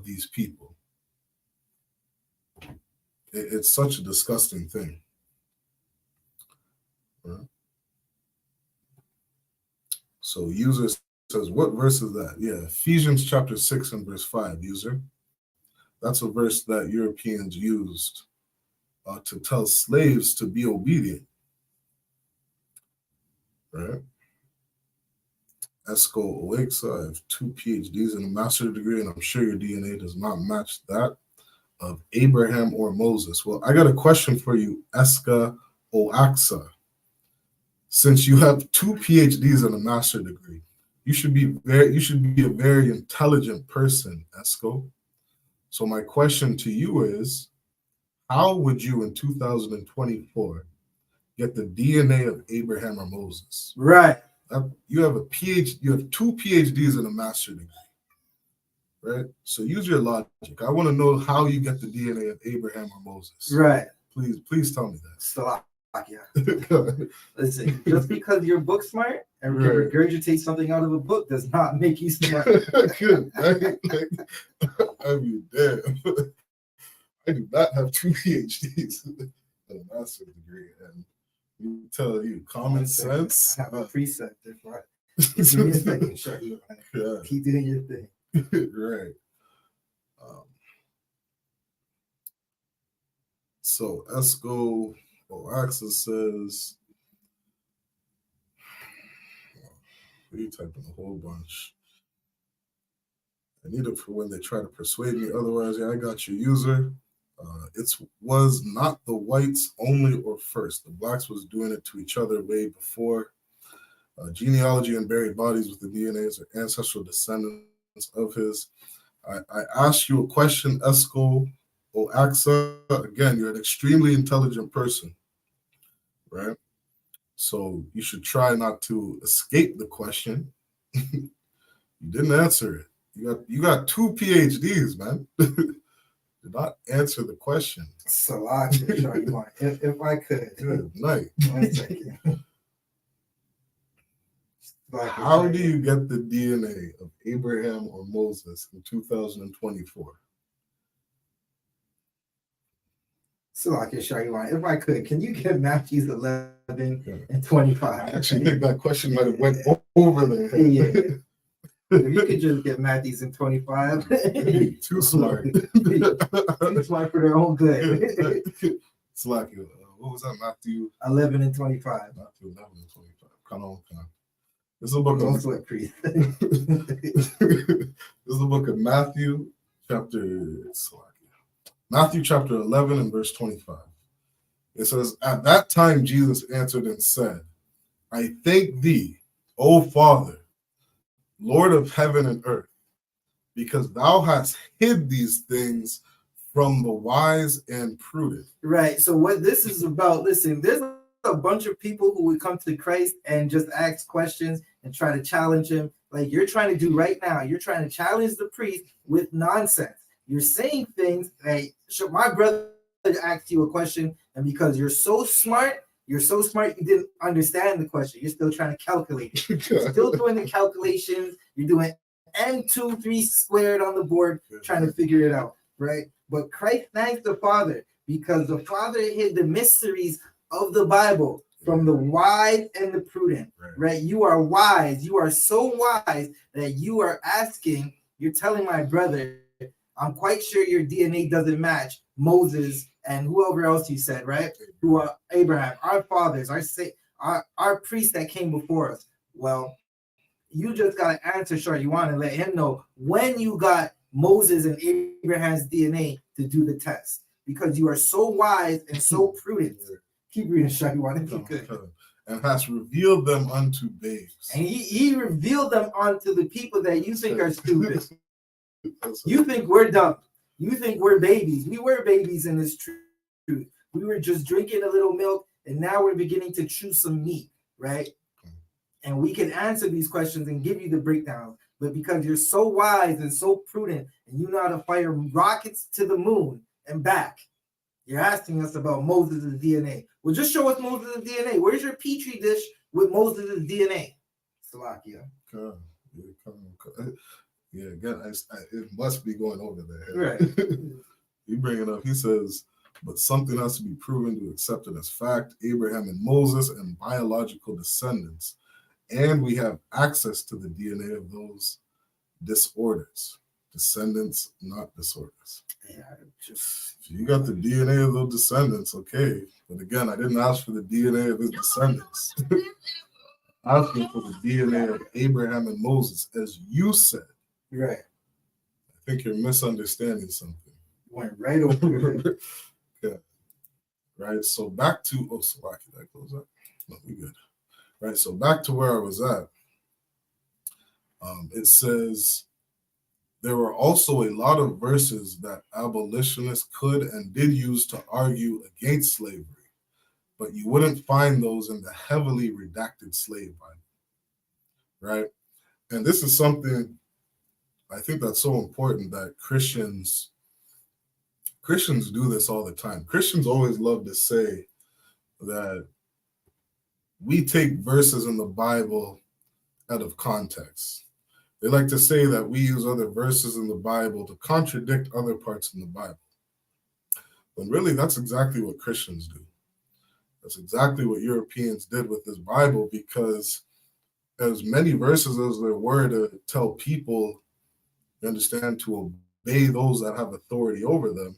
these people. It's such a disgusting thing. Right? So user says, what verse is that? Yeah, Ephesians chapter 6 and verse 5, user. That's a verse that Europeans used to tell slaves to be obedient. Right? Esco Oexa, I have 2 PhDs and a master's degree, and I'm sure your DNA does not match that of Abraham or Moses. Well, I got a question for you, Eska Oaxa. Since you have 2 PhDs and a master's degree, you should be a very intelligent person, Esco. So my question to you is, how would you in 2024 get the DNA of Abraham or Moses? Right. You have a PhD, you have 2 PhDs and a master's degree. Right? So use your logic. I want to know how you get the DNA of Abraham or Moses. Right. Please tell me that. Slovakia. Listen, just because you're book smart and can regurgitate something out of a book does not make you smart. Good. I mean, damn. I do not have 2 PhDs and a master's degree, and you tell you common sense. I have a preceptor for it. Give me a second, sure. Yeah. Keep doing your thing. Right. So Esco Axis says, you typing a whole bunch. I need it for when they try to persuade me. Otherwise, yeah, I got your user. It was not the whites only or first. The blacks was doing it to each other way before. Genealogy and buried bodies with the DNAs are ancestral descendants of his. I asked you a question, Esco Oaxa. Again, you're an extremely intelligent person, right? So you should try not to escape the question. You didn't answer it. You got 2 PhDs, man. Did not answer the question. Salaki, if I could. Good night. 1 second. How do you get the DNA of Abraham or Moses in 2024? Salaki Shariwan, if I could, can you get Matthews 11 and 25? I actually think that question might have went over there. Yeah. If you could just get Matthews in 25. Too smart. Too smart for their own good. It's like, what was that, Matthew? 11 and 25. Matthew 11 and 25. Come on. This is a book Don't of sweat, priest. This is the book of Matthew, chapter 11 and verse 25. It says, at that time Jesus answered and said, I thank thee, O Father, Lord of heaven and earth, because thou hast hid these things from the wise and prudent. Right. So what this is about, listen, there's a bunch of people who would come to Christ and just ask questions and try to challenge him. Like you're trying to do right now. You're trying to challenge the priest with nonsense. You're saying things like, my brother asked you a question, and because you're so smart, you didn't understand the question. You're still trying to calculate it. You're still doing the calculations. You're doing n2, 3 squared on the board, trying to figure it out, right? But Christ thanks the Father because the Father hid the mysteries of the Bible from the wise and the prudent, right? You are wise. You are so wise that you are asking, you're telling my brother, I'm quite sure your DNA doesn't match Moses and whoever else you said, right? Who are Abraham, our fathers, our priests that came before us. Well, you just got to answer short. You want to let him know when you got Moses and Abraham's DNA to do the test, because you are so wise and so prudent. Keep reading, Shah. You want if you could. And has revealed them unto babes. And he revealed them unto the people that you think are stupid. You think we're dumb. You think we're babies. We were babies in this truth. We were just drinking a little milk, and now we're beginning to chew some meat, right? And we can answer these questions and give you the breakdowns. But because you're so wise and so prudent, and you know how to fire rockets to the moon and back, you're asking us about Moses' DNA. Well, just show us Moses' DNA. Where's your petri dish with Moses' DNA? Salakia. Yeah, again, it must be going over there. Right. You bring it up. He says, but something has to be proven to accept it as fact. Abraham and Moses and biological descendants. And we have access to the DNA of those disorders. Descendants, not disorders. Yeah, If you got the DNA of those descendants, okay. But again, I didn't ask for the DNA of his descendants. Asking for the DNA of Abraham and Moses, as you said. Right. I think you're misunderstanding something. Went right over. Yeah. Right. So back to Salaki, that goes up. No, we good. Right. So back to where I was at. It says there were also a lot of verses that abolitionists could and did use to argue against slavery, but you wouldn't find those in the heavily redacted slave Bible. Right. And this is something I think that's so important that Christians do this all the time. Christians always love to say that we take verses in the Bible out of context. They like to say that we use other verses in the Bible to contradict other parts in the Bible. When really, that's exactly what Christians do. That's exactly what Europeans did with this Bible, because as many verses as there were to tell people, you understand, to obey those that have authority over them,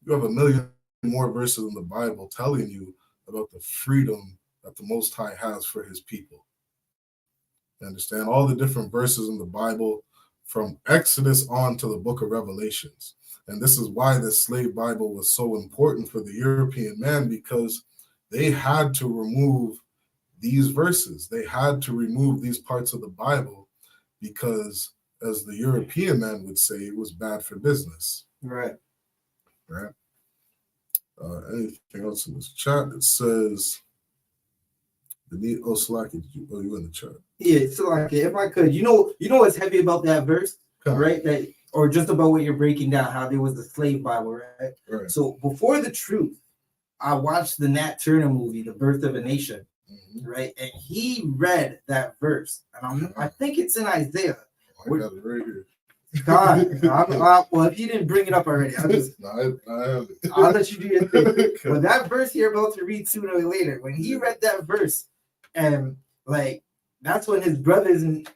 you have a million more verses in the Bible telling you about the freedom that the Most High has for his people. You understand? All the different verses in the Bible from Exodus on to the book of Revelations. And this is why the slave Bible was so important for the European man, because they had to remove these verses. They had to remove these parts of the Bible because, as the European man would say, it was bad for business. Right. Right. Anything else in this chat? It says, oh, Salaki, you in the chat? Yeah, Salaki, if I could, you know what's heavy about that verse, right? That, or just about what you're breaking down, how there was the slave Bible, right? Right. So before the truth, I watched the Nat Turner movie, The Birth of a Nation, right? And he read that verse, and I think it's in Isaiah. I got it right here. God, well, if you didn't bring it up already, I'll let you do your thing. But that verse you're about to read sooner or later, when he read that verse, and like that's when his brothers and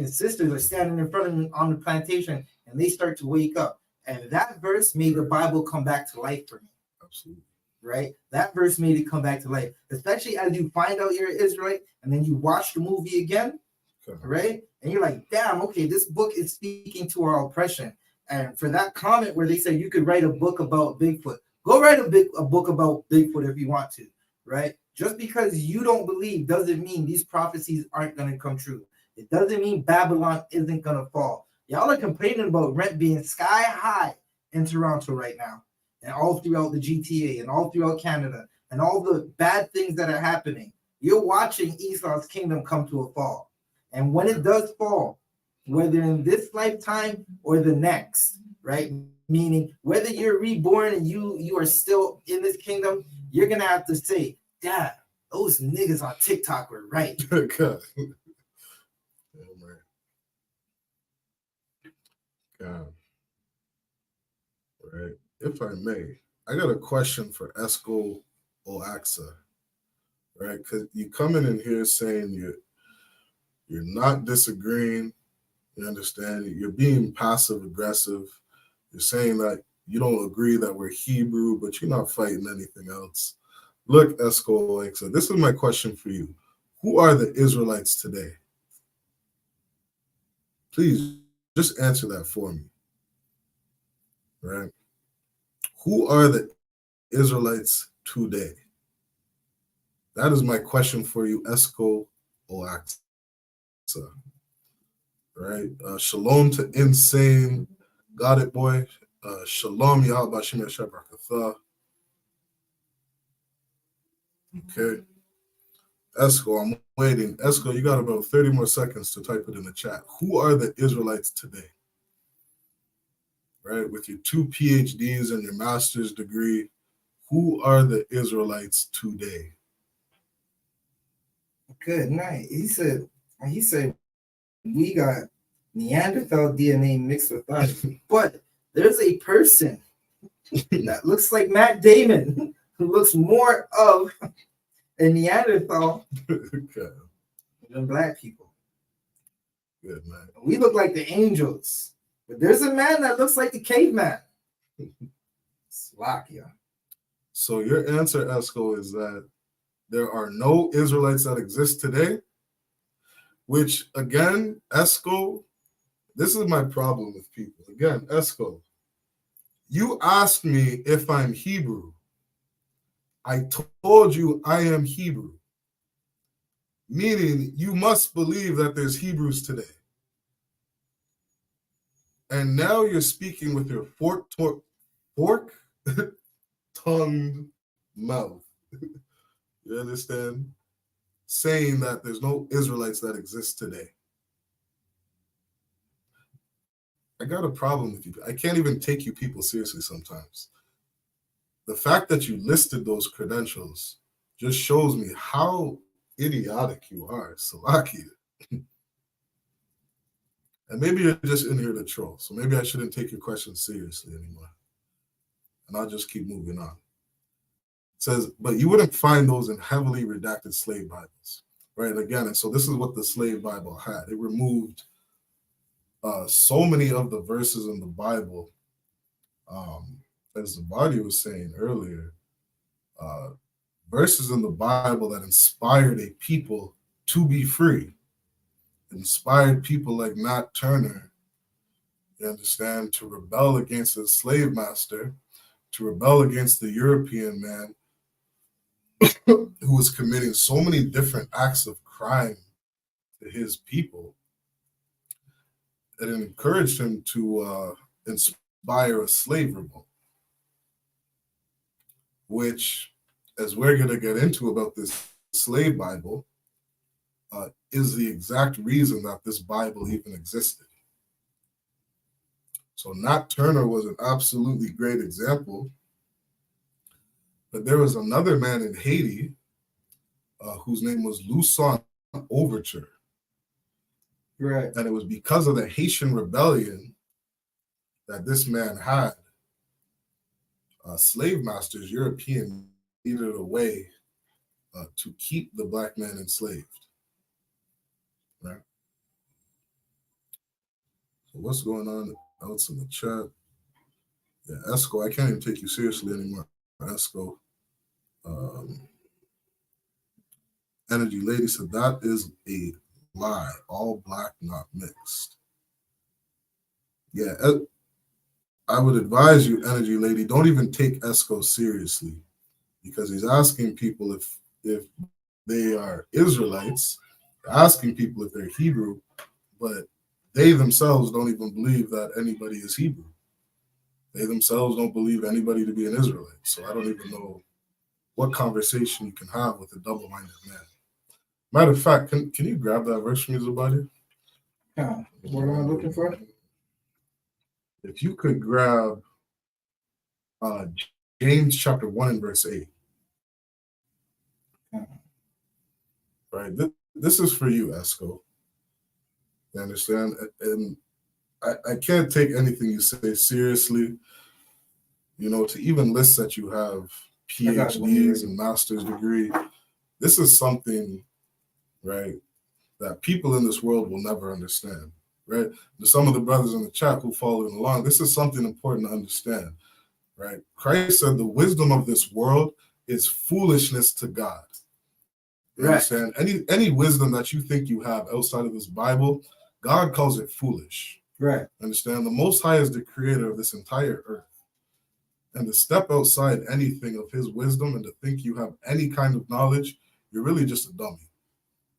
sisters are standing in front of him on the plantation, and they start to wake up. And that verse made the Bible come back to life for me. Absolutely. Right? That verse made it come back to life, especially as you find out you're an Israelite, and then you watch the movie again, right? And you're like, damn, okay, this book is speaking to our oppression. And for that comment where they said you could write a book about Bigfoot, go write a book about Bigfoot if you want to, right? Just because you don't believe doesn't mean these prophecies aren't going to come true. It doesn't mean Babylon isn't going to fall. Y'all are complaining about rent being sky high in Toronto right now, and all throughout the GTA and all throughout Canada, and all the bad things that are happening. You're watching Esau's kingdom come to a fall. And when it does fall, whether in this lifetime or the next, right? Meaning whether you're reborn and you are still in this kingdom, you're going to have to say, Dad, those niggas on TikTok were right. God. God. Right. If I may, I got a question for Esco Oaxa, right? Because you coming in here saying you're not disagreeing, you understand, you're being passive aggressive, you're saying that you don't agree that we're Hebrew, but you're not fighting anything else. Look, Esco Oaxa, this is my question for you. Who are the Israelites today? Please just answer that for me. Right? Who are the Israelites today? That is my question for you, Esco Oaxa. Right? Shalom to Insane. Got it, boy. Shalom, Yahweh Shem Yashab Rakatha. Okay. Esco, I'm waiting. Esco, you got about 30 more seconds to type it in the chat. Who are the Israelites today? Right? With your 2 PhDs and your master's degree, who are the Israelites today? Good night. He said we got Neanderthal DNA mixed with us, but there's a person that looks like Matt Damon who looks more of a Neanderthal than black people. Good, man. We look like the angels, but there's a man that looks like the caveman. Slovakia. So your answer, Esco, is that there are no Israelites that exist today, which, again, Esco, this is my problem with people. Again, Esco, you asked me if I'm Hebrew. I told you I am Hebrew, meaning you must believe that there's Hebrews today. And now you're speaking with your fork-tongued mouth. You understand? Saying that there's no Israelites that exist today. I got a problem with you. I can't even take you people seriously sometimes. The fact that you listed those credentials just shows me how idiotic you are, Salakia. And maybe you're just in here to troll. So maybe I shouldn't take your questions seriously anymore. And I'll just keep moving on. It says, but you wouldn't find those in heavily redacted slave Bibles, right? Again, and so this is what the slave Bible had. It removed so many of the verses in the Bible as the body was saying earlier, verses in the Bible that inspired a people to be free, inspired people like Nat Turner, you understand, to rebel against a slave master, to rebel against the European man who was committing so many different acts of crime to his people. It encouraged him to inspire a slave revolt, which, as we're going to get into about this slave Bible, is the exact reason that this Bible even existed. So Nat Turner was an absolutely great example. But there was another man in Haiti whose name was Lusson Overture. Right. And it was because of the Haitian rebellion that this man had. Slave masters, European, needed a way to keep the black man enslaved. Right? So what's going on else in the chat? Yeah, Esco, I can't even take you seriously anymore. Esco. Energy Lady said that is a lie. All black, not mixed. Yeah, I would advise you, Energy Lady, don't even take Esco seriously, because he's asking people if they are Israelites, asking people if they're Hebrew, but they themselves don't even believe that anybody is Hebrew. They themselves don't believe anybody to be an Israelite. So I don't even know what conversation you can have with a double-minded man. Matter of fact, can you grab that verse from Zubadi? Yeah. What am I looking for? If you could grab James chapter 1 and verse 8. Right. This is for you, Esco. You understand? And I can't take anything you say seriously. You know, to even list that you have PhDs and master's degree, this is something, right, that people in this world will never understand, right? Some of the brothers in the chat who following along, this is something important to understand, right? Christ said the wisdom of this world is foolishness to God. You understand? Any wisdom that you think you have outside of this Bible, God calls it foolish. Right. Understand? The Most High is the creator of this entire earth. And to step outside anything of his wisdom and to think you have any kind of knowledge, you're really just a dummy.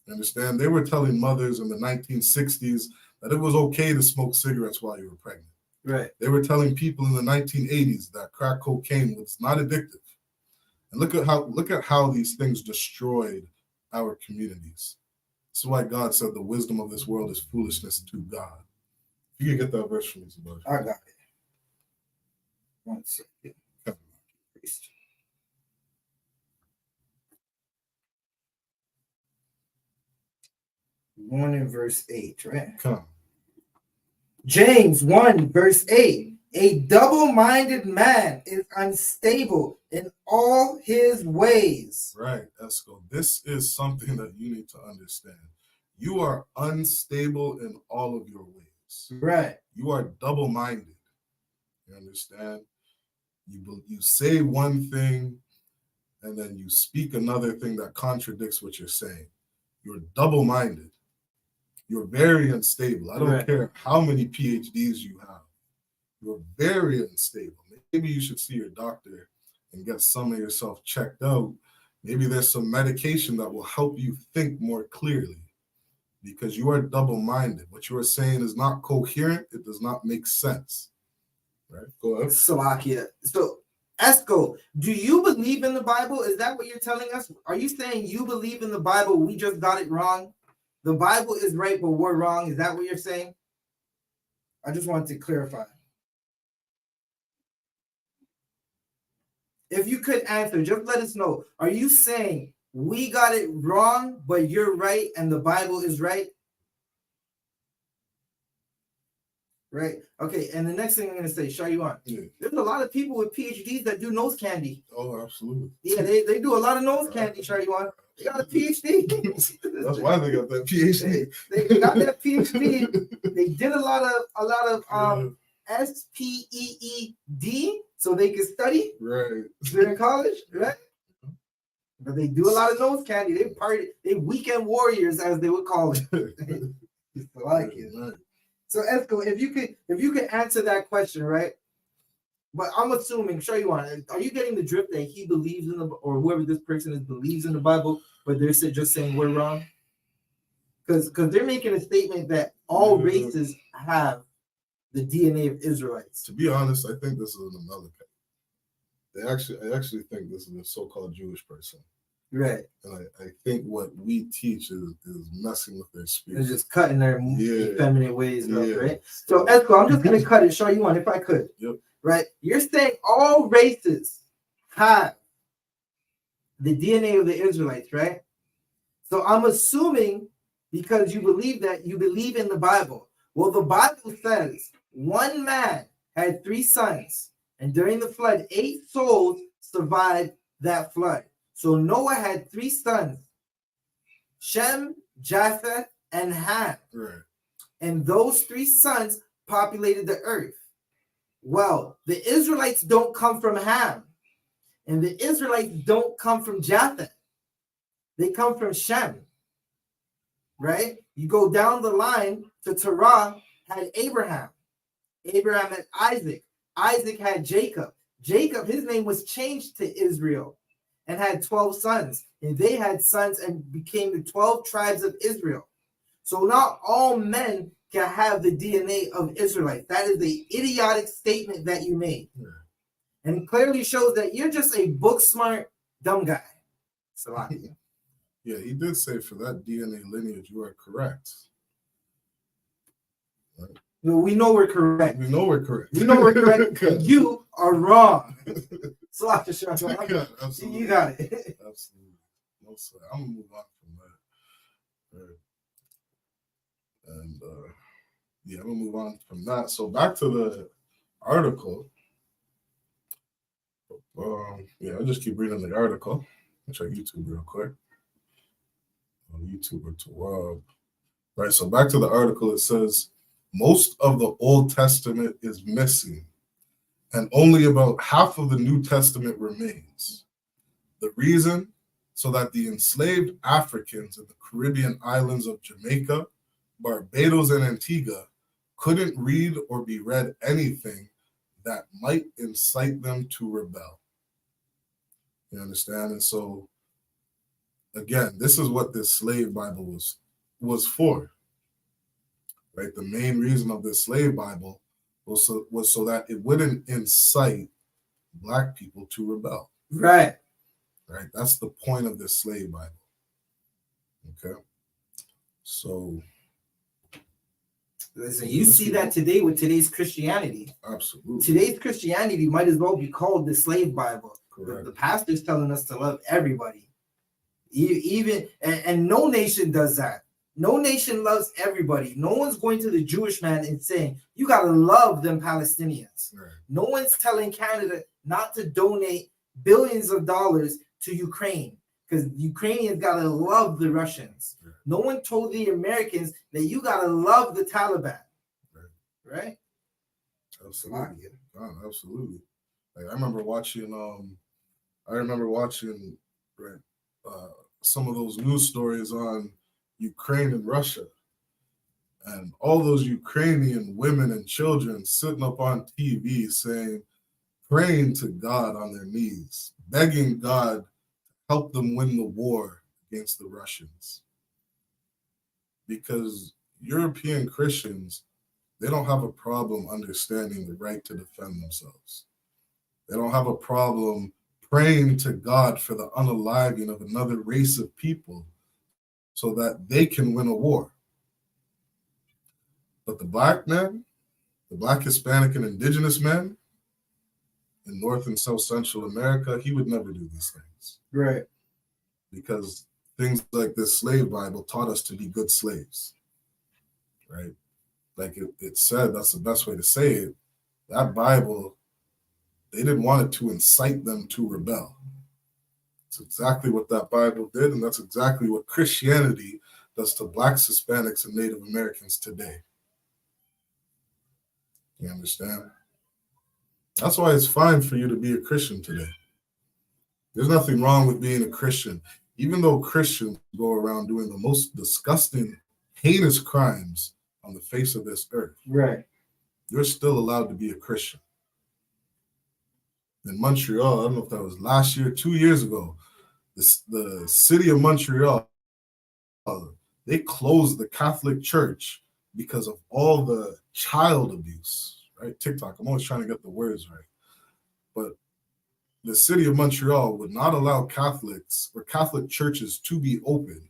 Understand? They were telling mothers in the 1960s that it was okay to smoke cigarettes while you were pregnant. Right. They were telling people in the 1980s that crack cocaine was not addictive. And look at how these things destroyed our communities. That's why God said the wisdom of this world is foolishness to God. If you can get that verse from me, somebody. I got it. 1 second. 1 and verse 8, right? Come. James 1 verse 8. A double-minded man is unstable in all his ways. Right, Esco. This is something that you need to understand. You are unstable in all of your ways. Right. You are double-minded. You understand? You say one thing and then you speak another thing that contradicts what you're saying. You're double-minded. You're very unstable. I don't care how many PhDs you have. You're very unstable. Maybe you should see your doctor and get some of yourself checked out. Maybe there's some medication that will help you think more clearly, because you are double-minded. What you are saying is not coherent. It does not make sense. Right? Go ahead. Salakia. So, Esco, do you believe in the Bible? Is that what you're telling us? Are you saying you believe in the Bible? We just got it wrong. The Bible is right, but we're wrong. Is that what you're saying? I just wanted to clarify. If you could answer, just let us know. Are you saying we got it wrong, but you're right and the Bible is right? Right. Okay. And the next thing I'm going to say, Shayuan, there's a lot of people with PhDs that do nose candy. Oh, absolutely. Yeah, they do a lot of nose candy, Shayuan. They got a PhD. That's why they got that PhD. They got that PhD. They did a lot of SPEED so they can study Right. during college, right? But they do a lot of nose candy. They weekend warriors, as they would call it. Used to like it. Right. So Esco, if you could answer that question, right? But I'm assuming, sure you want. Are you getting the drift that he believes in or whoever this person is believes in the Bible, but they're just saying we're wrong? Because they're making a statement that all races have the DNA of Israelites. To be honest, I think this is another case. I actually think this is a so-called Jewish person. Right. And I think what we teach is messing with their spirit. They're just cutting their feminine ways up, right? So, So Esco, I'm just going to cut it, show you one if I could. Yep. Right? You're saying all races have the DNA of the Israelites, right? So I'm assuming because you believe that you believe in the Bible. Well, the Bible says one man had 3 sons, and during the flood, 8 souls survived that flood. So Noah had 3 sons, Shem, Japheth, and Ham. right. And those 3 sons populated the earth. Well, the Israelites don't come from Ham, and the Israelites don't come from Japheth. They come from Shem, right? You go down the line to Terah, had Abraham. Abraham had Isaac. Isaac had Jacob. Jacob, his name was changed to Israel and had 12 sons. And they had sons and became the 12 tribes of Israel. So not all men can have the DNA of Israelites. That is the idiotic statement that you made. Yeah. And it clearly shows that you're just a book smart, dumb guy. Salaki. Yeah, he did say for that DNA lineage, you are correct. Right. Well, we know we're correct. We know we're correct. We know we're correct. You are wrong. Salaki, absolutely. You got it. Absolutely. No, sir. I'm going to move on from that. Right. And I'm going to move on from that. So back to the article. I'll just keep reading the article. I'll check YouTube real quick. YouTuber to right. So back to the article, it says most of the Old Testament is missing, and only about half of the New Testament remains. The reason, so that the enslaved Africans in the Caribbean islands of Jamaica, Barbados, and Antigua couldn't read or be read anything that might incite them to rebel. You understand? And so again, this is what this slave Bible was for, right? The main reason of this slave Bible was so that it wouldn't incite Black people to rebel. Right. Right. That's the point of this slave Bible. Okay. So, listen, you see that today with today's Christianity. Absolutely. Today's Christianity might as well be called the slave Bible. The pastor's telling us to love everybody. Even and no nation does that. No nation loves everybody. No one's going to the Jewish man and saying, you got to love them Palestinians. Right. No one's telling Canada not to donate billions of dollars to Ukraine because Ukrainians got to love the Russians. Right. No one told the Americans that you got to love the Taliban. Right? Absolutely. God, absolutely. Like, I remember watching right, some of those news stories on Ukraine and Russia, and all those Ukrainian women and children sitting up on TV saying, praying to God on their knees, begging God to help them win the war against the Russians. Because European Christians, they don't have a problem understanding the right to defend themselves. They don't have a problem praying to God for the unaliving of another race of people so that they can win a war. But the Black men, the Black, Hispanic, and Indigenous men in North and South Central America, he would never do these things. Right. Because things like this slave Bible taught us to be good slaves. Right? Like it said, that's the best way to say it. That Bible, they didn't want it to incite them to rebel. It's exactly what that Bible did, and that's exactly what Christianity does to Blacks, Hispanics, and Native Americans today. You understand? That's why it's fine for you to be a Christian today. There's nothing wrong with being a Christian, even though Christians go around doing the most disgusting, heinous crimes on the face of this earth. Right. You're still allowed to be a Christian. In Montreal, I don't know if that was last year, 2 years ago, the city of Montreal, they closed the Catholic Church because of all the child abuse, right? TikTok, I'm always trying to get the words right. But the city of Montreal would not allow Catholics or Catholic churches to be open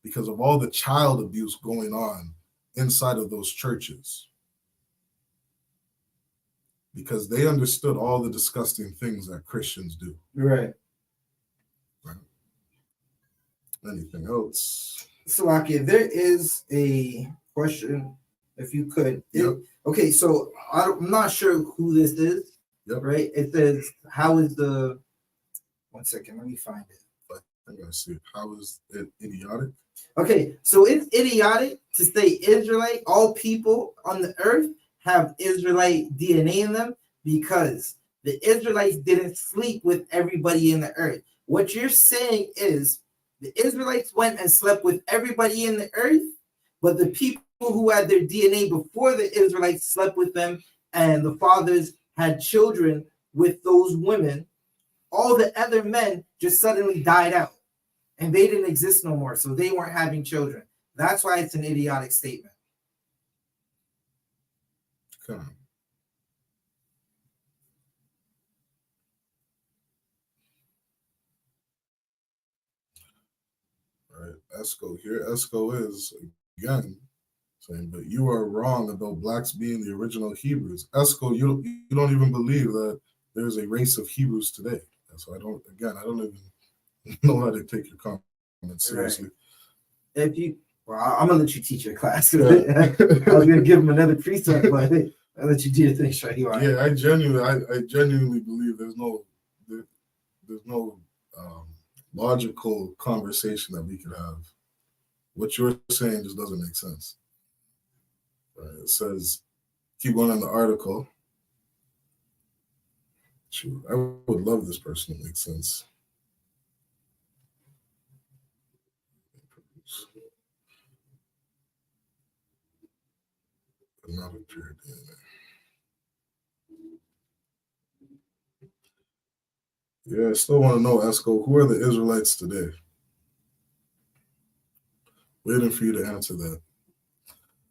because of all the child abuse going on inside of those churches. Because they understood all the disgusting things that Christians do. Right. Anything else? Salaki, there is a question, if you could. Yep. Okay, so I'm not sure who this is. Yep. Right? It says, how is the... One second, let me find it. I'm going to see it. How is it idiotic? Okay, so it's idiotic to say Israelite, all people on the earth have Israelite DNA in them because the Israelites didn't sleep with everybody in the earth. What you're saying is the Israelites went and slept with everybody in the earth, but the people who had their DNA before the Israelites slept with them and the fathers had children with those women, all the other men just suddenly died out and they didn't exist no more. So they weren't having children. That's why it's an idiotic statement. Come on. All right, Esco here. Esco is, again, saying, but you are wrong about blacks being the original Hebrews. Esco, you don't even believe that there's a race of Hebrews today. So I don't even know how to take your comments seriously. Right. I'm gonna let you teach your class. I was gonna give him another precept, but I'll let you do your thing, Shah. Yeah, I genuinely believe there's no logical conversation that we could have. What you're saying just doesn't make sense. It says, keep going on the article. Shoot, I would love this person to make sense. Not a pure DNA. Yeah, I still want to know, Esco, who are the Israelites today? Waiting for you to answer that.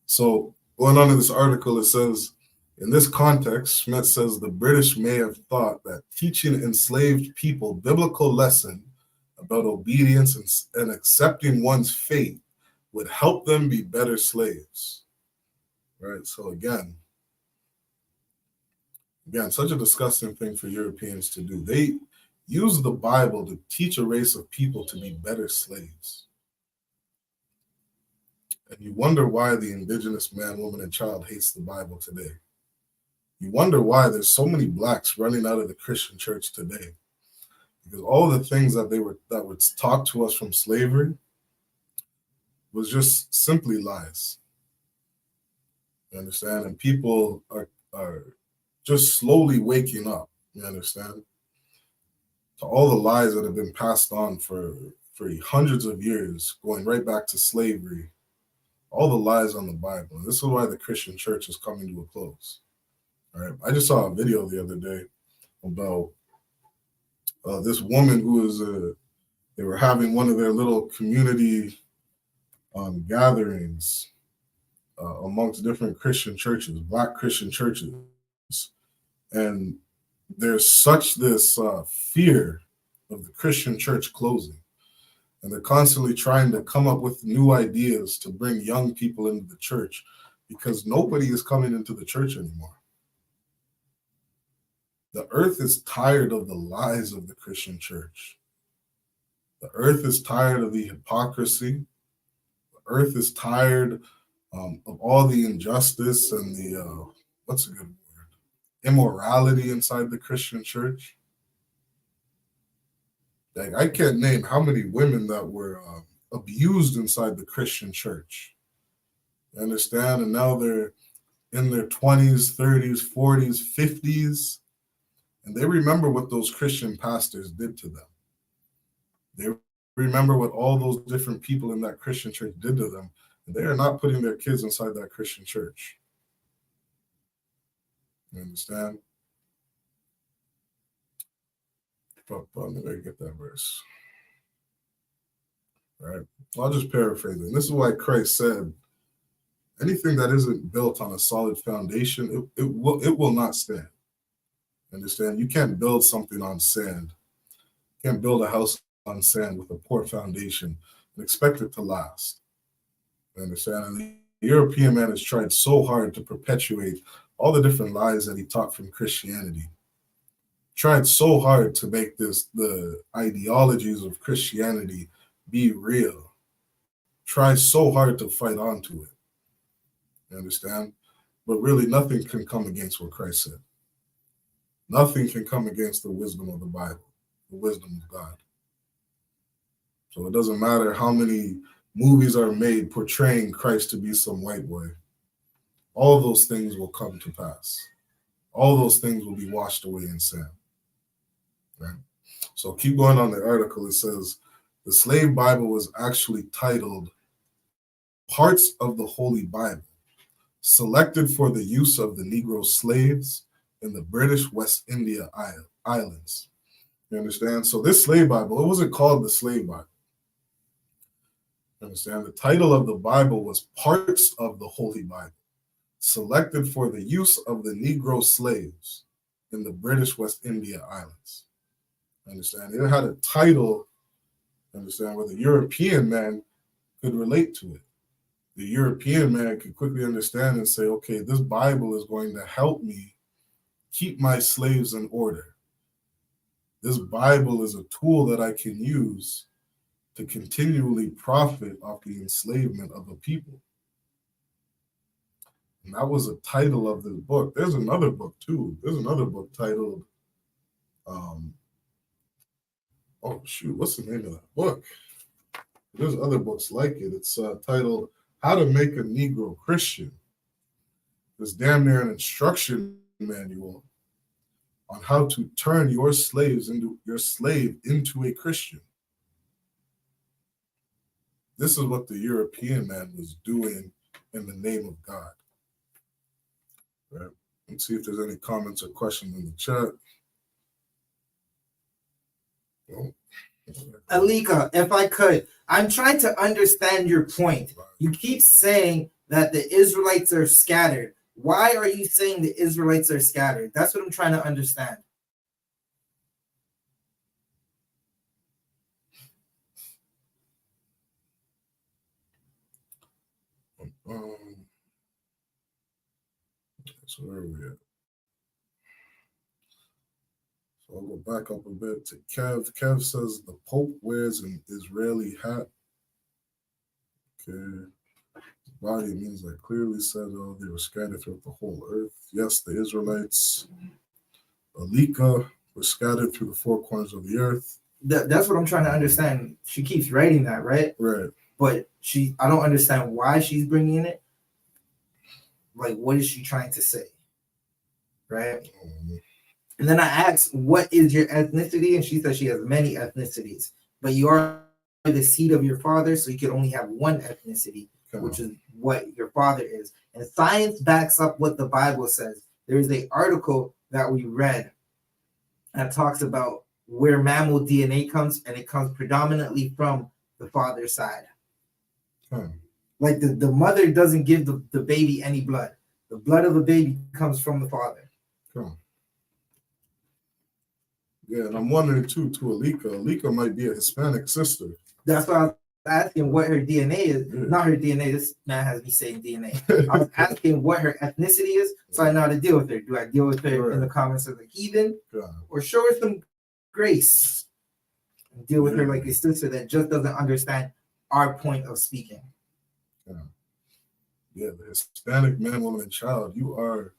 So, going on in this article, it says, in this context, Schmidt says the British may have thought that teaching enslaved people biblical lesson about obedience and accepting one's fate would help them be better slaves. Right? So again, such a disgusting thing for Europeans to do. They use the Bible to teach a race of people to be better slaves. And you wonder why the indigenous man, woman, and child hates the Bible today. You wonder why there's so many blacks running out of the Christian church today. Because all the things that were taught to us from slavery was just simply lies. You understand? And people are just slowly waking up, you understand, to all the lies that have been passed on for hundreds of years, going right back to slavery, all the lies on the Bible. And this is why the Christian church is coming to a close. All right. I just saw a video the other day about this woman who was, they were having one of their little community gatherings amongst different Christian churches, black Christian churches. And there's such this fear of the Christian church closing. And they're constantly trying to come up with new ideas to bring young people into the church because nobody is coming into the church anymore. The earth is tired of the lies of the Christian church. The earth is tired of the hypocrisy. The earth is tired of all the injustice and the, what's a good word? Immorality inside the Christian church. Like, I can't name how many women that were abused inside the Christian church. You understand? And now they're in their 20s, 30s, 40s, 50s, and they remember what those Christian pastors did to them. They remember what all those different people in that Christian church did to them, and they are not putting their kids inside that Christian church. You understand? But let me get that verse. All right. I'll just paraphrase it. And this is why Christ said, anything that isn't built on a solid foundation, it will not stand. Understand? You can't build something on sand. You can't build a house on sand with a poor foundation and expect it to last. Understand? And the European man has tried so hard to perpetuate all the different lies that he taught from Christianity. Tried so hard to make the ideologies of Christianity be real. Tried so hard to fight onto it. You understand? But really, nothing can come against what Christ said. Nothing can come against the wisdom of the Bible, the wisdom of God. So it doesn't matter how many movies are made portraying Christ to be some white boy. All those things will come to pass. All those things will be washed away in sand. Right? So keep going on the article. It says, the slave Bible was actually titled Parts of the Holy Bible, selected for the use of the Negro slaves in the British West India Islands. You understand? So this slave Bible, it wasn't called the slave Bible. You understand? The title of the Bible was Parts of the Holy Bible, selected for the use of the Negro slaves in the British West India Islands. Understand? It had a title, understand, where the European man could relate to it. The European man could quickly understand and say, okay, this Bible is going to help me keep my slaves in order. This Bible is a tool that I can use to continually profit off the enslavement of a people. And that was a title of this book. There's another book too. There's another book titled, oh shoot, what's the name of that book? There's other books like it. It's titled How to Make a Negro Christian. It's damn near an instruction manual on how to turn your slave into a Christian. This is what the European man was doing in the name of God. Right? Let's see if there's any comments or questions in the chat. Oh. Alika, if I could, I'm trying to understand your point. You keep saying that the Israelites are scattered. Why are you saying the Israelites are scattered? That's what I'm trying to understand. So where are we at? So I'll go back up a bit to Kev. Kev says the Pope wears an Israeli hat. Okay. Body means that clearly said, oh, they were scattered throughout the whole earth. Yes, the Israelites, Alika, were scattered through the four corners of the earth. That's what I'm trying to understand. She keeps writing that, right? Right. But I don't understand why she's bringing it. Like, what is she trying to say? Right? And then I asked, what is your ethnicity? And she says she has many ethnicities. But you are the seed of your father, so you can only have one ethnicity, which is what your father is. And science backs up what the Bible says. There is an article that we read that talks about where mammal DNA comes, and it comes predominantly from the father's side. Like the mother doesn't give the baby any blood. The blood of the baby comes from the father. Yeah, and I'm wondering too, Alika. Alika might be a Hispanic sister. That's why I was asking what her DNA is. Yeah. Not her DNA. This man has me saying DNA. I was asking what her ethnicity is, so I know how to deal with her. Do I deal with her in the comments as a heathen, or show her some grace and deal with her like a sister that just doesn't understand our point of speaking? Yeah, the Hispanic man, woman, and child, you are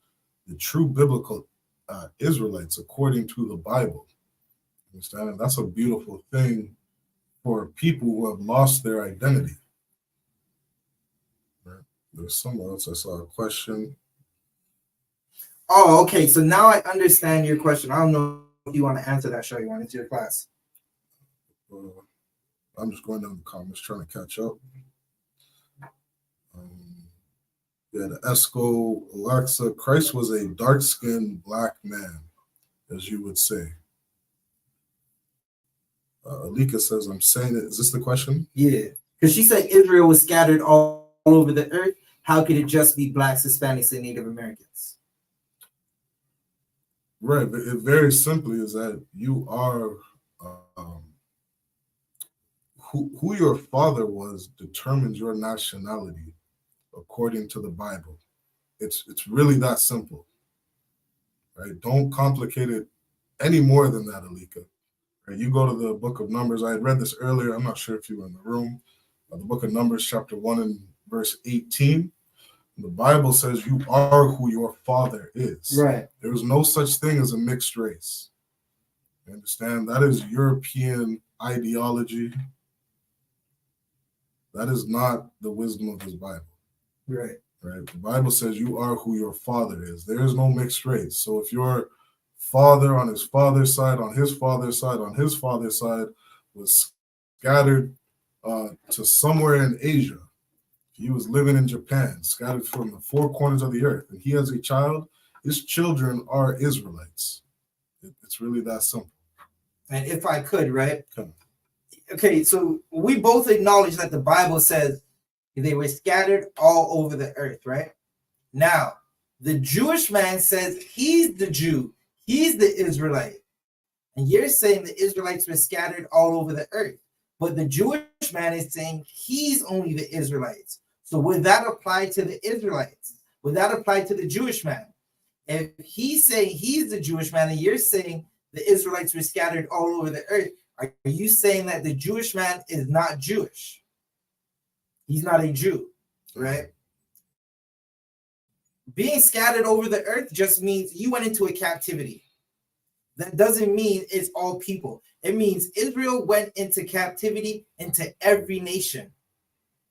the true biblical Israelites according to the Bible. Understand? And that's a beautiful thing for people who have lost their identity. Right? There's someone else. I saw a question. Oh, okay. So now I understand your question. I don't know if you want to answer that, show you want into your class. I'm just going down the comments trying to catch up. Yeah, the Esco Alexa, Christ was a dark-skinned black man, as you would say. Alika says, I'm saying it. Is this the question? Yeah. Because she said Israel was scattered all over the earth. How could it just be blacks, Hispanics, and Native Americans? Right. But it very simply is that you are who your father was determines your nationality according to the Bible. It's really that simple. Right? Don't complicate it any more than that, Alika. Right? You go to the book of Numbers. I had read this earlier. I'm not sure if you were in the room. The book of Numbers, chapter 1 and verse 18. The Bible says you are who your father is. Right. There is no such thing as a mixed race. You understand? That is European ideology. That is not the wisdom of this Bible. Right. Right. The Bible says you are who your father is. There is no mixed race. So if your father on his father's side, on his father's side, on his father's side was scattered to somewhere in Asia, he was living in Japan, scattered from the four corners of the earth, and he has a child, his children are Israelites. It's really that simple. And if I could, right? Okay, so we both acknowledge that the Bible says they were scattered all over the earth, right? Now, the Jewish man says he's the Jew, he's the Israelite. And you're saying the Israelites were scattered all over the earth. But the Jewish man is saying he's only the Israelites. So would that apply to the Israelites? Would that apply to the Jewish man? If he's saying he's the Jewish man and you're saying the Israelites were scattered all over the earth, are you saying that the Jewish man is not Jewish? He's not a Jew, right? Being scattered over the earth just means you went into a captivity. That doesn't mean it's all people. It means Israel went into captivity into every nation,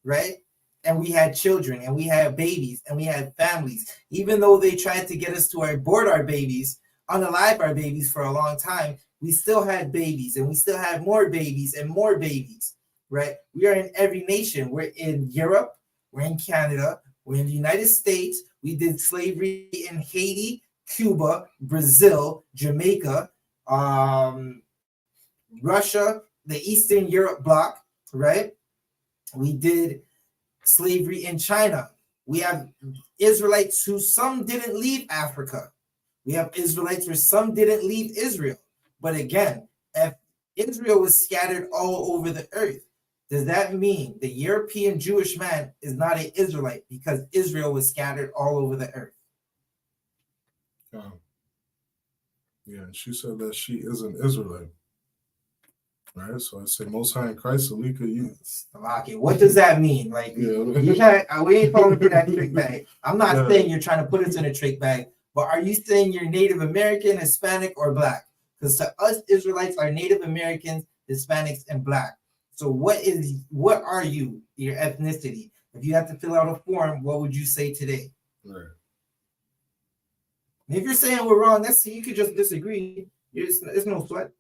right? And we had children and we had babies and we had families. Even though they tried to get us to abort our babies, unalive our babies for a long time, we still had babies and we still had more babies and more babies, right? We are in every nation. We're in Europe, we're in Canada, we're in the United States. We did slavery in Haiti, Cuba, Brazil, Jamaica, Russia, the Eastern Europe bloc, right? We did slavery in China. We have Israelites who some didn't leave Africa. We have Israelites where some didn't leave Israel. But again, if Israel was scattered all over the earth, does that mean the European Jewish man is not an Israelite because Israel was scattered all over the earth? Yeah, and she said that she is an Israelite. Right, so I say Most High in Christ, Alika, you. What does that mean? Like, you can't. We ain't falling for that trick bag. I'm not saying you're trying to put us in a trick bag, but are you saying you're Native American, Hispanic, or Black? Because to us, Israelites are Native Americans, Hispanics, and Black. So what are you? Your ethnicity? If you have to fill out a form, what would you say today? Right. And if you're saying we're wrong, you could just disagree. It's no sweat.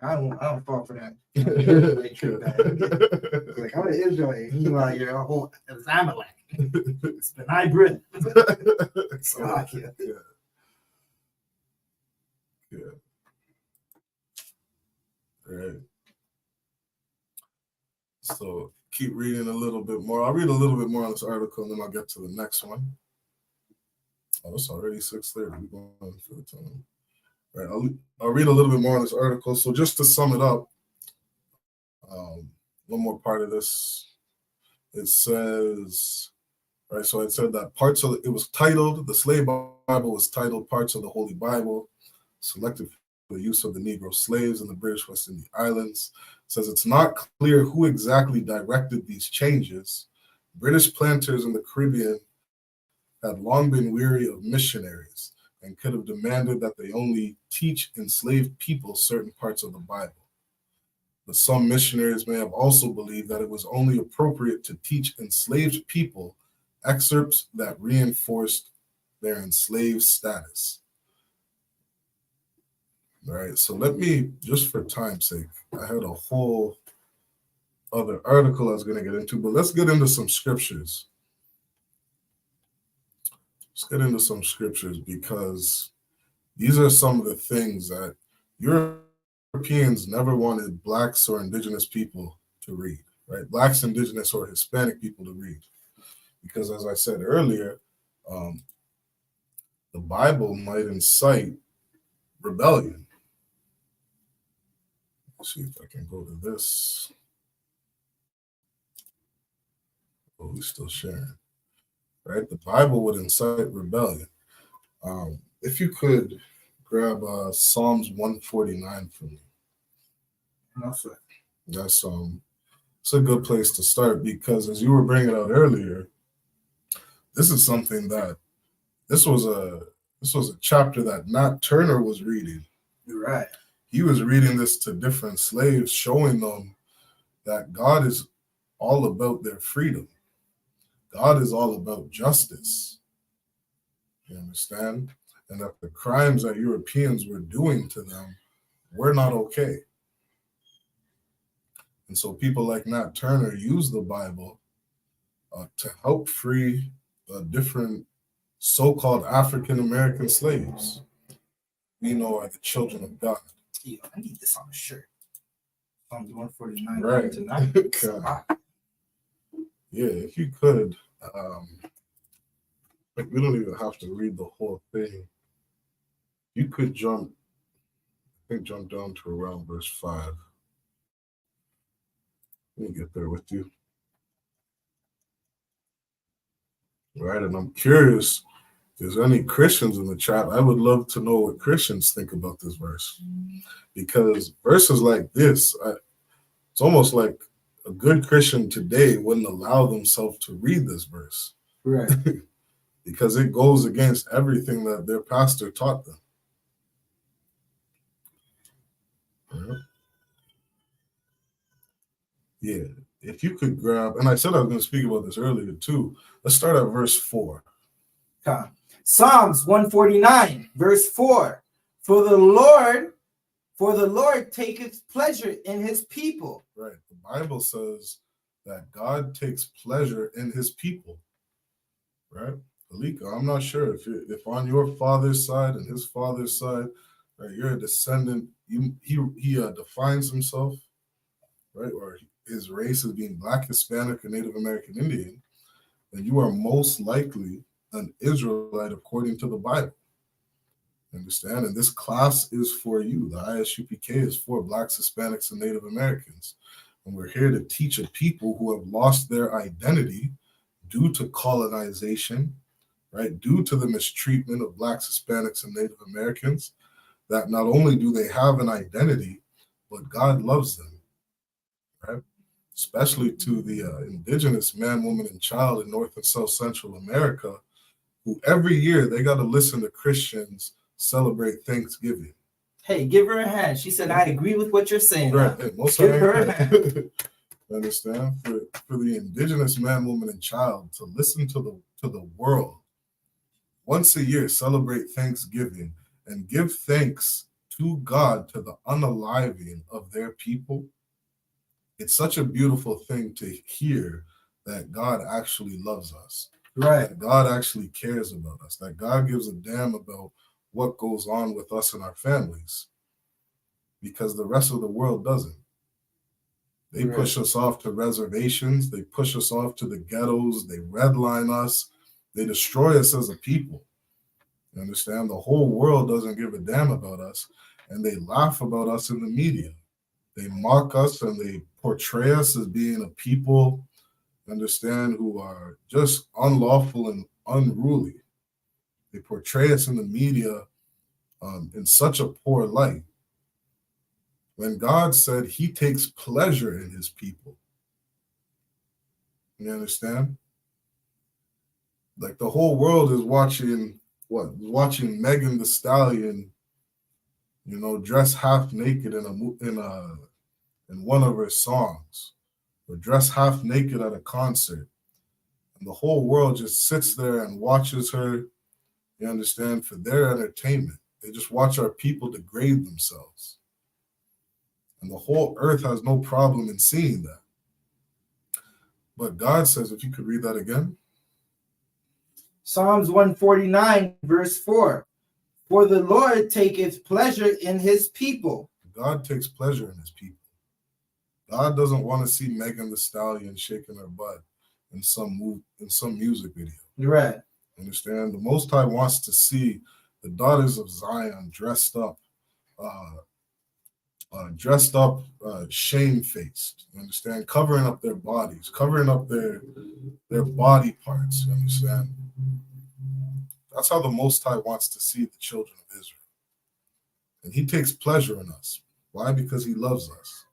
I don't fall for that. Like, I'm an Israelite. Meanwhile, you're a whole Amalek. It's been hybrid. Yeah. Right. So keep reading a little bit more. I'll read a little bit more on this article, and then I'll get to the next one. Oh, it's already 6:30. We're going for the time. Right, I'll read a little bit more on this article. So just to sum it up, one more part of this. It says, right, so it said that it was titled, the Slave Bible was titled Parts of the Holy Bible, selected for the use of the Negro slaves in the British West Indies Islands. It says it's not clear who exactly directed these changes. British planters in the Caribbean had long been weary of missionaries and could have demanded that they only teach enslaved people certain parts of the Bible. But some missionaries may have also believed that it was only appropriate to teach enslaved people excerpts that reinforced their enslaved status. All right, so let me, just for time's sake, I had a whole other article I was going to get into, but let's get into some scriptures. Let's get into some scriptures, because these are some of the things that Europeans never wanted blacks or indigenous people to read, right? Blacks, indigenous, or Hispanic people to read. Because as I said earlier, the Bible might incite rebellion. Let's see if I can go to this. Oh, we're still sharing, right? The Bible would incite rebellion. If you could grab Psalms 149 for me. That's it's a good place to start, because as you were bringing out earlier, this is something that this was a chapter that Nat Turner was reading. You're right. He was reading this to different slaves, showing them that God is all about their freedom. God is all about justice. You understand? And that the crimes that Europeans were doing to them were not okay. And so people like Nat Turner used the Bible to help free different so-called African-American slaves. We know are the children of God. Yeah, I need this on a shirt. Psalms 149 Right. tonight. Yeah, if you could, we don't even have to read the whole thing. You could jump down to around verse 5. Let me get there with you. Right, and I'm curious if there's any Christians in the chat. I would love to know what Christians think about this verse, because verses like this, it's almost like a good Christian today wouldn't allow themselves to read this verse, Right? because it goes against everything that their pastor taught them. Yeah, if you could grab, and I said I was going to speak about this earlier too. Let's start at verse 4. Psalms 149, verse 4. For the Lord taketh pleasure in his people. Right. The Bible says that God takes pleasure in his people. Right? Alika, I'm not sure if on your father's side and his father's side, right, you're a descendant, he defines himself, right, or his race as being Black, Hispanic, or Native American Indian, then you are most likely an Israelite according to the Bible. Understand? And this class is for you. The I.S.U.P.K is for Blacks, Hispanics, and Native Americans. And we're here to teach a people who have lost their identity due to colonization, right? Due to the mistreatment of Blacks, Hispanics, and Native Americans, that not only do they have an identity, but God loves them, right? Especially to the indigenous man, woman, and child in North and South Central America, who every year they got to listen to Christians celebrate Thanksgiving. Hey, give her a hand. She said, I agree with what you're saying. Right. Hey, give her a hand. Understand? For the indigenous man, woman, and child to listen to the world once a year, celebrate Thanksgiving and give thanks to God to the unaliving of their people. It's such a beautiful thing to hear that God actually loves us. Right. That God actually cares about us. That God gives a damn about what goes on with us and our families. Because the rest of the world doesn't. They push us off to reservations. They push us off to the ghettos. They redline us. They destroy us as a people. You understand? The whole world doesn't give a damn about us. And they laugh about us in the media. They mock us and they portray us as being a people, understand, who are just unlawful and unruly. They portray us in the media in such a poor light. When God said he takes pleasure in his people. You understand? Like the whole world is watching Megan Thee Stallion, dress half naked in one of her songs, or dress half naked at a concert. And the whole world just sits there and watches her, you understand, for their entertainment. They just watch our people degrade themselves. And the whole earth has no problem in seeing that. But God says, if you could read that again. Psalms 149, verse 4. For the Lord taketh pleasure in his people. God takes pleasure in his people. God doesn't want to see Megan Thee Stallion shaking her butt in some music video. Right. Understand? The Most High wants to see the daughters of Zion dressed up, shamefaced. You understand? Covering up their bodies, covering up their body parts. You understand? That's how the Most High wants to see the children of Israel. And he takes pleasure in us. Why? Because he loves us.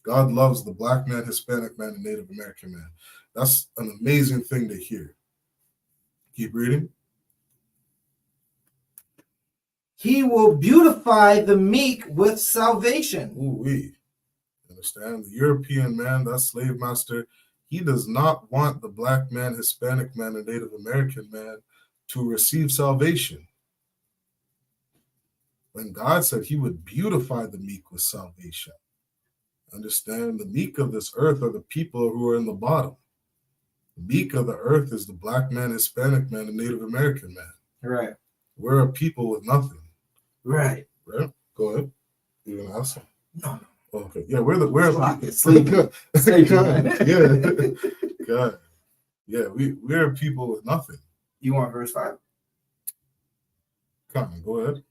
God loves the black man, Hispanic man, and Native American man. That's an amazing thing to hear. Keep reading. He will beautify the meek with salvation. Ooh-wee. Understand? The European man, that slave master, he does not want the black man, Hispanic man, and Native American man to receive salvation. When God said he would beautify the meek with salvation. Understand? The meek of this earth are the people who are in the bottom. The meek of the earth is the black man, Hispanic man, and Native American man. Right. We're a people with nothing. Right. Right? Go ahead. You're gonna ask him? No. Okay. Yeah, we're a people. Sleeping. Yeah. God. Yeah, we're a people with nothing. You want verse 5? Come on, go ahead.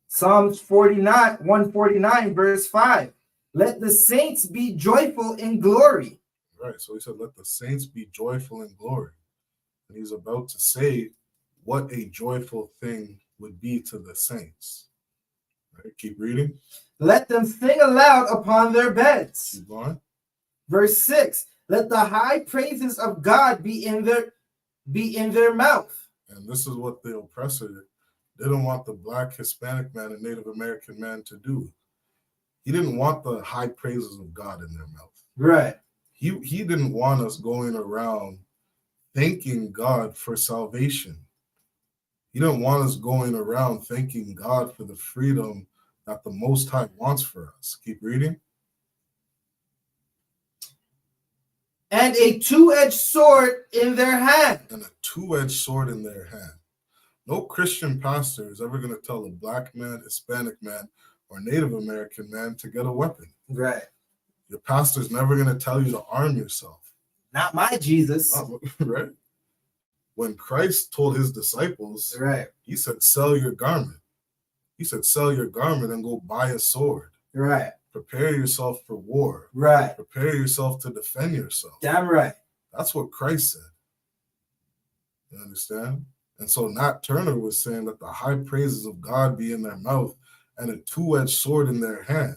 Psalms 149, verse 5. Let the saints be joyful in glory. Right. So he said, let the saints be joyful in glory. And he's about to say what a joyful thing would be to the saints. Right. Keep reading. Let them sing aloud upon their beds. Keep going. Verse 6. Let the high praises of God be in their mouth. And this is what the oppressor didn't want the black, Hispanic man, and Native American man to do. He didn't want the high praises of God in their mouth. Right. He didn't want us going around thanking God for salvation. He didn't want us going around thanking God for the freedom that the Most High wants for us. Keep reading. And a two-edged sword in their hand. And a two-edged sword in their hand. No Christian pastor is ever going to tell a black man, Hispanic man, or Native American man to get a weapon. Right. Your pastor's never going to tell you to arm yourself. Not my Jesus. Right? When Christ told his disciples, right, he said, sell your garment. He said, sell your garment and go buy a sword. Right. Prepare yourself for war. Right. Prepare yourself to defend yourself. Damn right. That's what Christ said. You understand? And so Nat Turner was saying that the high praises of God be in their mouth and a two-edged sword in their hand.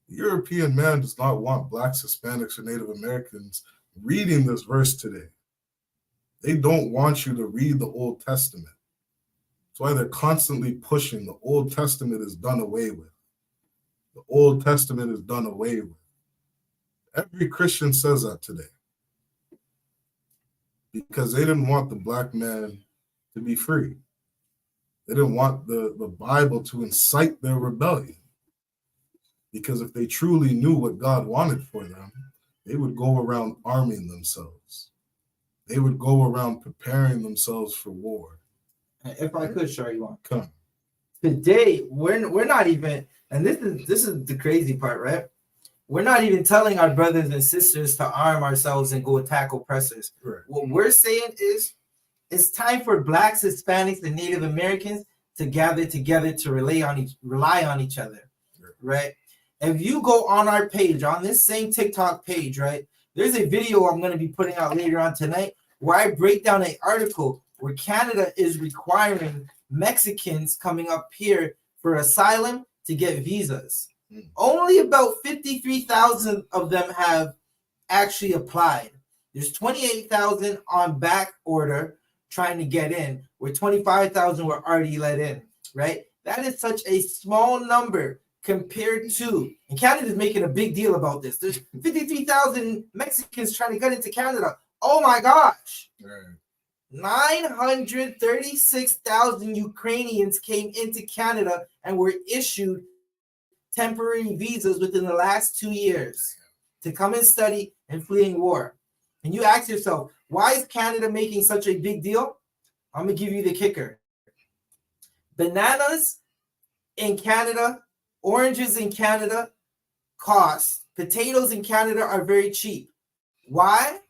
The European man does not want blacks, Hispanics, or Native Americans reading this verse today. They don't want you to read the Old Testament. That's why they're constantly pushing the Old Testament is done away with. The Old Testament is done away with. Every Christian says that today. Because they didn't want the black man to be free. They didn't want the Bible to incite their rebellion. Because if they truly knew what God wanted for them, they would go around arming themselves. They would go around preparing themselves for war. If I could show you one. Come. Today, we're not even, and this is the crazy part, right? We're not even telling our brothers and sisters to arm ourselves and go attack oppressors. Right. What we're saying is it's time for blacks, Hispanics, and Native Americans to gather together to rely on each other, right? If you go on our page, on this same TikTok page, right, there's a video I'm going to be putting out later on tonight where I break down an article where Canada is requiring Mexicans coming up here for asylum to get visas. Only about 53,000 of them have actually applied. There's 28,000 on back order trying to get in, where 25,000 were already let in, right? That is such a small number compared to, and Canada is making a big deal about this. There's 53,000 Mexicans trying to get into Canada. Oh my gosh. Right. 936,000 Ukrainians came into Canada and were issued temporary visas within the last 2 years to come and study and fleeing war. And you ask yourself, why is Canada making such a big deal? I'm going to give you the kicker. Bananas in Canada, oranges in Canada cost. Potatoes in Canada are very cheap. Why?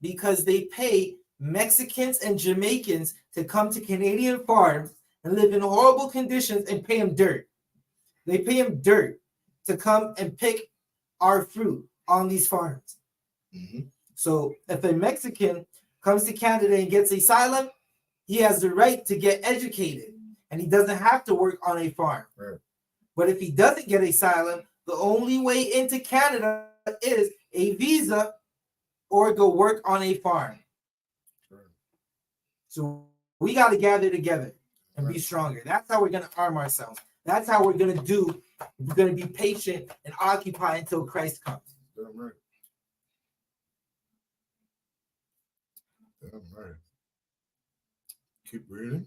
Because they pay Mexicans and Jamaicans to come to Canadian farms and live in horrible conditions and pay them dirt. They pay them dirt to come and pick our fruit on these farms. Mm-hmm. So if a Mexican comes to Canada and gets asylum, he has the right to get educated and he doesn't have to work on a farm. Right. But if he doesn't get asylum, the only way into Canada is a visa or go work on a farm. Right. So we got to gather together and be stronger. That's how we're going to arm ourselves. That's how we're going to do. We're going to be patient and occupy until Christ comes. Damn right. Damn right. Keep reading.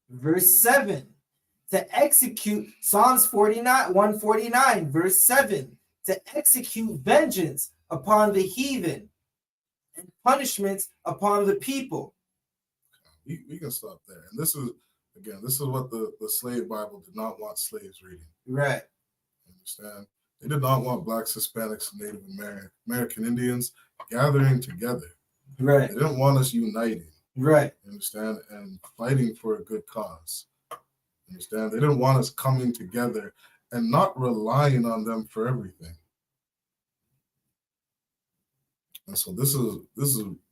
Verse 7, to execute Psalms 149, verse 7, to execute vengeance upon the heathen and punishments upon the people. We can stop there. And this is what the slave Bible did not want slaves reading. Right. Understand? They did not want blacks, Hispanics, and Native American Indians gathering together. Right. They didn't want us uniting. Right. Understand? And fighting for a good cause. Understand? They didn't want us coming together and not relying on them for everything. And so this is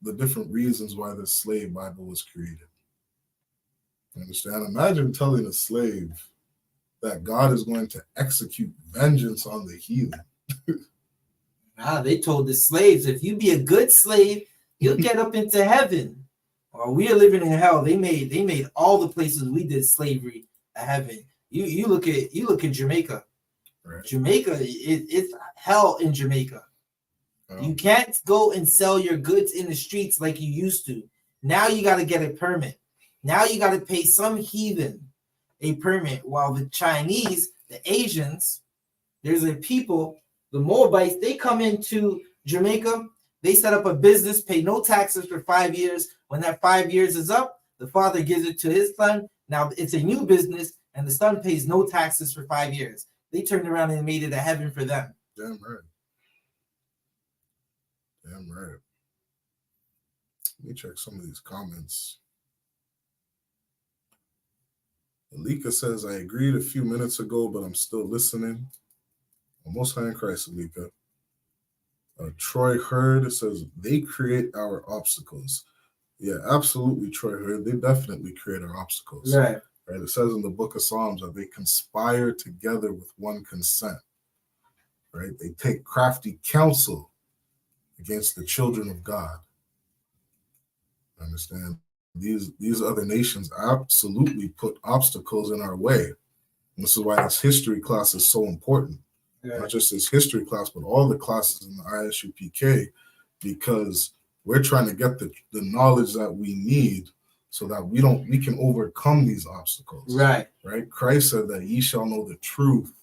the different reasons why the slave Bible was created. Understand? Imagine telling a slave that God is going to execute vengeance on the heathen. They told the slaves, if you be a good slave, you'll get up into heaven. Or we are living in hell. They made all the places we did slavery a heaven. You look at Jamaica. Right. Jamaica, it's hell in Jamaica. Oh. You can't go and sell your goods in the streets like you used to. Now you got to get a permit. Now you got to pay some heathen a permit, while the Chinese, the Asians, there's a people, the Moabites, they come into Jamaica, they set up a business, pay no taxes for 5 years. When that 5 years is up, the father gives it to his son. Now it's a new business, and the son pays no taxes for 5 years. They turned around and made it a heaven for them. Damn right. Damn right. Let me check some of these comments. Alika says, I agreed a few minutes ago, but I'm still listening. Most high in Christ, Alika. Troy Hurd says, they create our obstacles. Yeah, absolutely, Troy Hurd. They definitely create our obstacles. Right. Right. It says in the book of Psalms that they conspire together with one consent. Right. They take crafty counsel against the children of God. Understand? These other nations absolutely put obstacles in our way. And this is why this history class is so important. Yeah. Not just this history class, but all the classes in the I.S.U.P.K, because we're trying to get the knowledge that we need so that we can overcome these obstacles. Right. Right. Christ said that ye shall know the truth,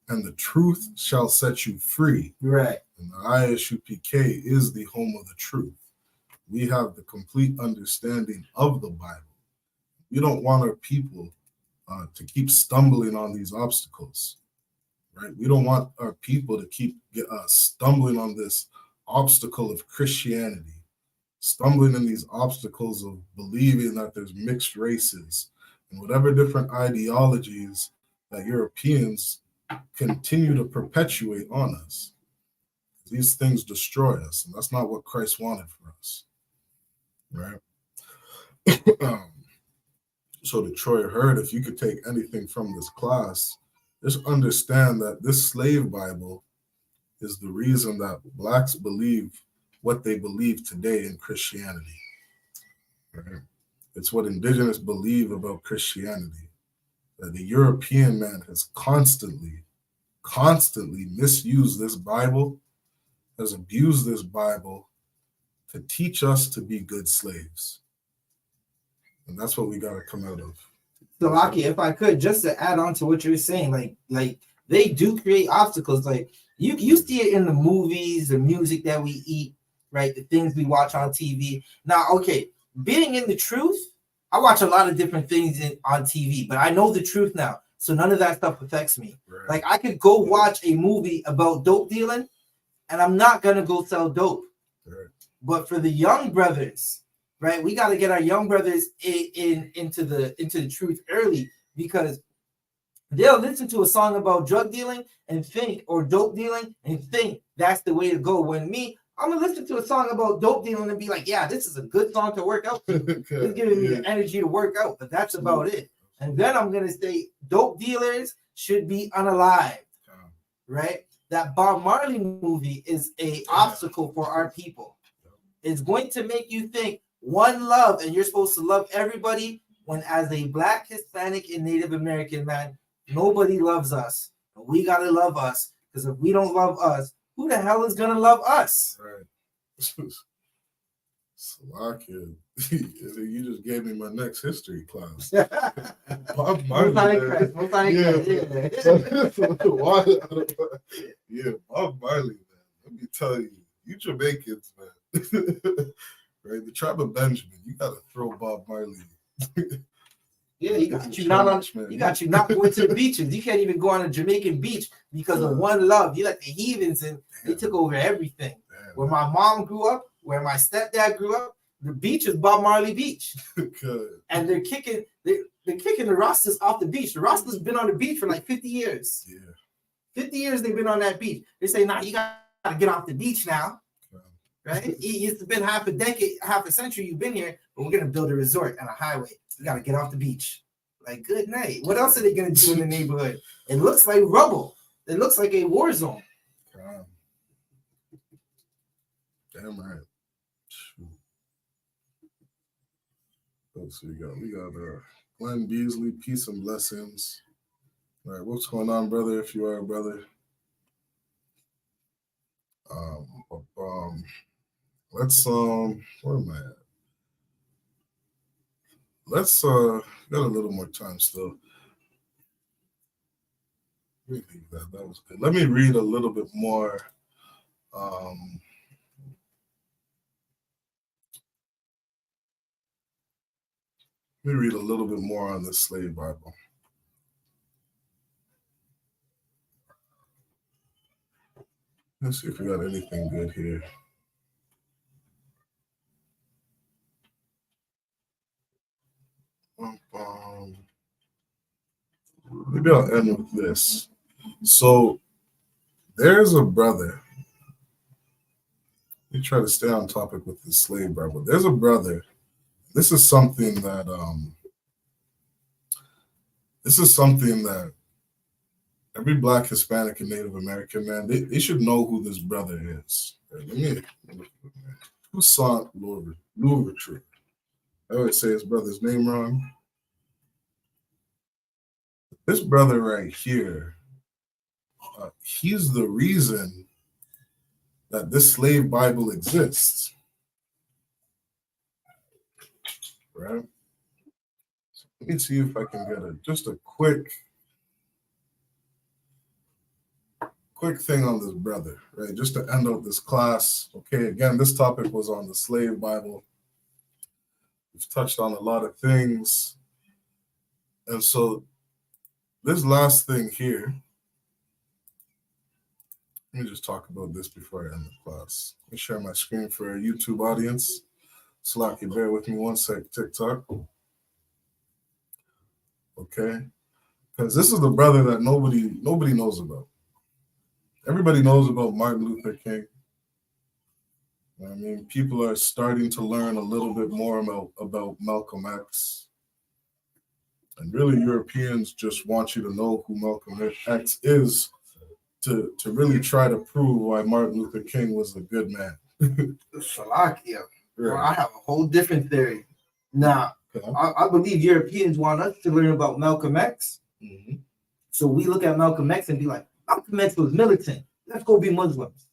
and the truth shall set you free. Right. And the I.S.U.P.K is the home of the truth. We have the complete understanding of the Bible. We don't want our people to keep stumbling on these obstacles, right? We don't want our people to keep stumbling on this obstacle of Christianity, stumbling in these obstacles of believing that there's mixed races and whatever different ideologies that Europeans continue to perpetuate on us. These things destroy us, and that's not what Christ wanted for us. Right. So to Troy Hurd, if you could take anything from this class, just understand that this slave Bible is the reason that blacks believe what they believe today in Christianity. Right? It's what indigenous believe about Christianity. That the European man has constantly misused this Bible has abused this Bible to teach us to be good slaves. And that's what we got to come out of. So, Aki, if I could, just to add on to what you're saying, like they do create obstacles. Like you see it in the movies, the music that we eat, right? The things we watch on TV. Now, okay, being in the truth, I watch a lot of different things on TV, but I know the truth now. So none of that stuff affects me. Right. Like I could go watch a movie about dope dealing, and I'm not gonna go sell dope. Right. But for the young brothers, right, we got to get our young brothers into the truth early, because they'll listen to a song about drug dealing and think, or dope dealing and think that's the way to go. When me, I'm gonna listen to a song about dope dealing and be like, yeah, this is a good song to work out. It's giving me the energy to work out, but that's about it. And then I'm gonna say dope dealers should be unalived, right? That Bob Marley movie is a obstacle for our people. It's going to make you think one love, and you're supposed to love everybody, when as a Black, Hispanic, and Native American man, nobody loves us. We got to love us, because if we don't love us, who the hell is going to love us? Right. Salakia, you just gave me my next history class. Bob Marley, yeah, Bob Marley, man. Let me tell you, you Jamaicans, man. Right, the tribe of Benjamin, you gotta throw Bob Marley. Yeah, he got you not on. He got you not going to the beaches. You can't even go on a Jamaican beach because of one love. You let the heathens in. They took over everything. Damn. Where my mom grew up, where my stepdad grew up, the beach is Bob Marley Beach. And they're kicking the Rastas off the beach. The Rastas been on the beach for like 50 years. Yeah. 50 years they've been on that beach. They say, nah, you gotta get off the beach now. Right? It's been half a decade, half a century you've been here, but we're gonna build a resort and a highway. You gotta get off the beach. Like, good night. What else are they gonna do in the neighborhood? It looks like rubble. It looks like a war zone. Damn right. Let's see, we got Glenn Beasley, peace and blessings. All right, what's going on, brother? If you are a brother. Let's where am I at? Let's got a little more time still. That was good. Let me read a little bit more. Let me read a little bit more on the slave Bible. Let's see if we got anything good here. Maybe I'll end with this. So there's a brother. Let me try to stay on topic with the slave Bible. There's a brother. This is something that every Black, Hispanic, and Native American man, they should know who this brother is. Right, who's Toussaint Louverture? I always say his brother's name wrong. This brother right here, he's the reason that this slave Bible exists. Right? So let me see if I can get just a quick thing on this brother, right? Just to end out this class. Okay, again, this topic was on the slave Bible. We've touched on a lot of things. And so this last thing here, let me just talk about this before I end the class. Let me share my screen for our YouTube audience. Slacky, bear with me one sec, TikTok. Okay? Because this is the brother that nobody knows about. Everybody knows about Martin Luther King. I mean, people are starting to learn a little bit more about Malcolm X. And really, Europeans just want you to know who Malcolm X is to really try to prove why Martin Luther King was a good man. Salakia. Well, I have a whole different theory. Now, I believe Europeans want us to learn about Malcolm X. Mm-hmm. So we look at Malcolm X and be like, Malcolm X was militant. Let's go be Muslims.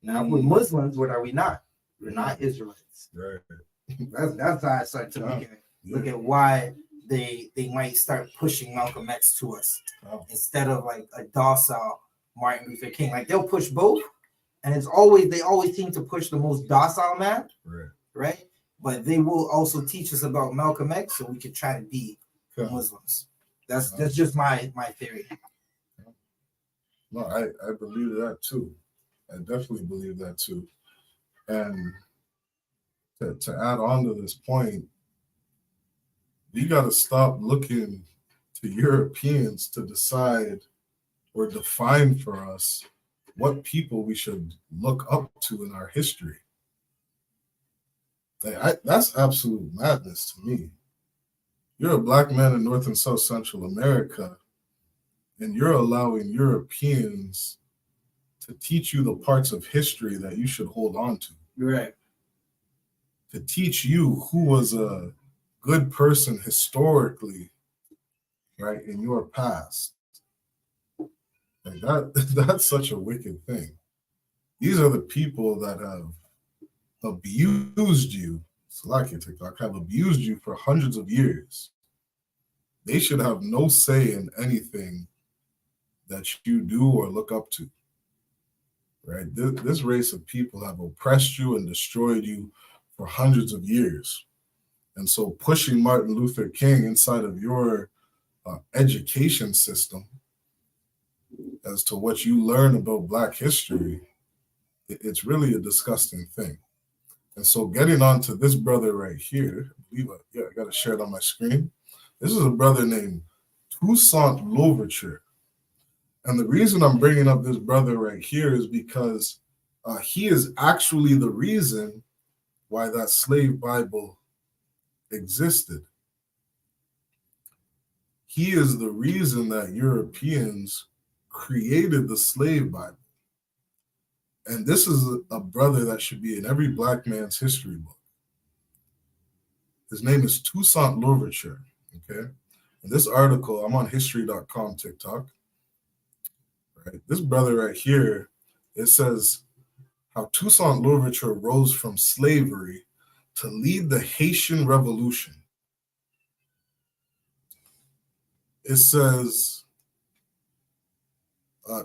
Now we're Muslims, what are we not? We're not Israelites. Right. That's how I start to look at why they might start pushing Malcolm X to us instead of like a docile Martin Luther King. Like they'll push both, and they always seem to push the most docile man, right? But they will also teach us about Malcolm X, so we can try to be Muslims. That's just my theory. No, I believe that too. I definitely believe that too. And to add on to this point, we got to stop looking to Europeans to decide or define for us what people we should look up to in our history. That's absolute madness to me. You're a black man in North and South Central America, and you're allowing Europeans to teach you the parts of history that you should hold on to. Right. To teach you who was a good person historically, right, in your past. Like that's such a wicked thing. These are the people that have abused you, TikTok, have abused you for hundreds of years. They should have no say in anything that you do or look up to. Right? This race of people have oppressed you and destroyed you for hundreds of years. And so pushing Martin Luther King inside of your education system as to what you learn about Black history, it's really a disgusting thing. And so getting on to this brother right here, I got to share it on my screen. This is a brother named Toussaint Louverture. And the reason I'm bringing up this brother right here is because he is actually the reason why that slave Bible existed. He is the reason that Europeans created the slave Bible. And this is a brother that should be in every Black man's history book. His name is Toussaint Louverture, okay? And this article, I'm on history.com TikTok. Right? This brother right here, it says how Toussaint Louverture rose from slavery to lead the Haitian Revolution. It says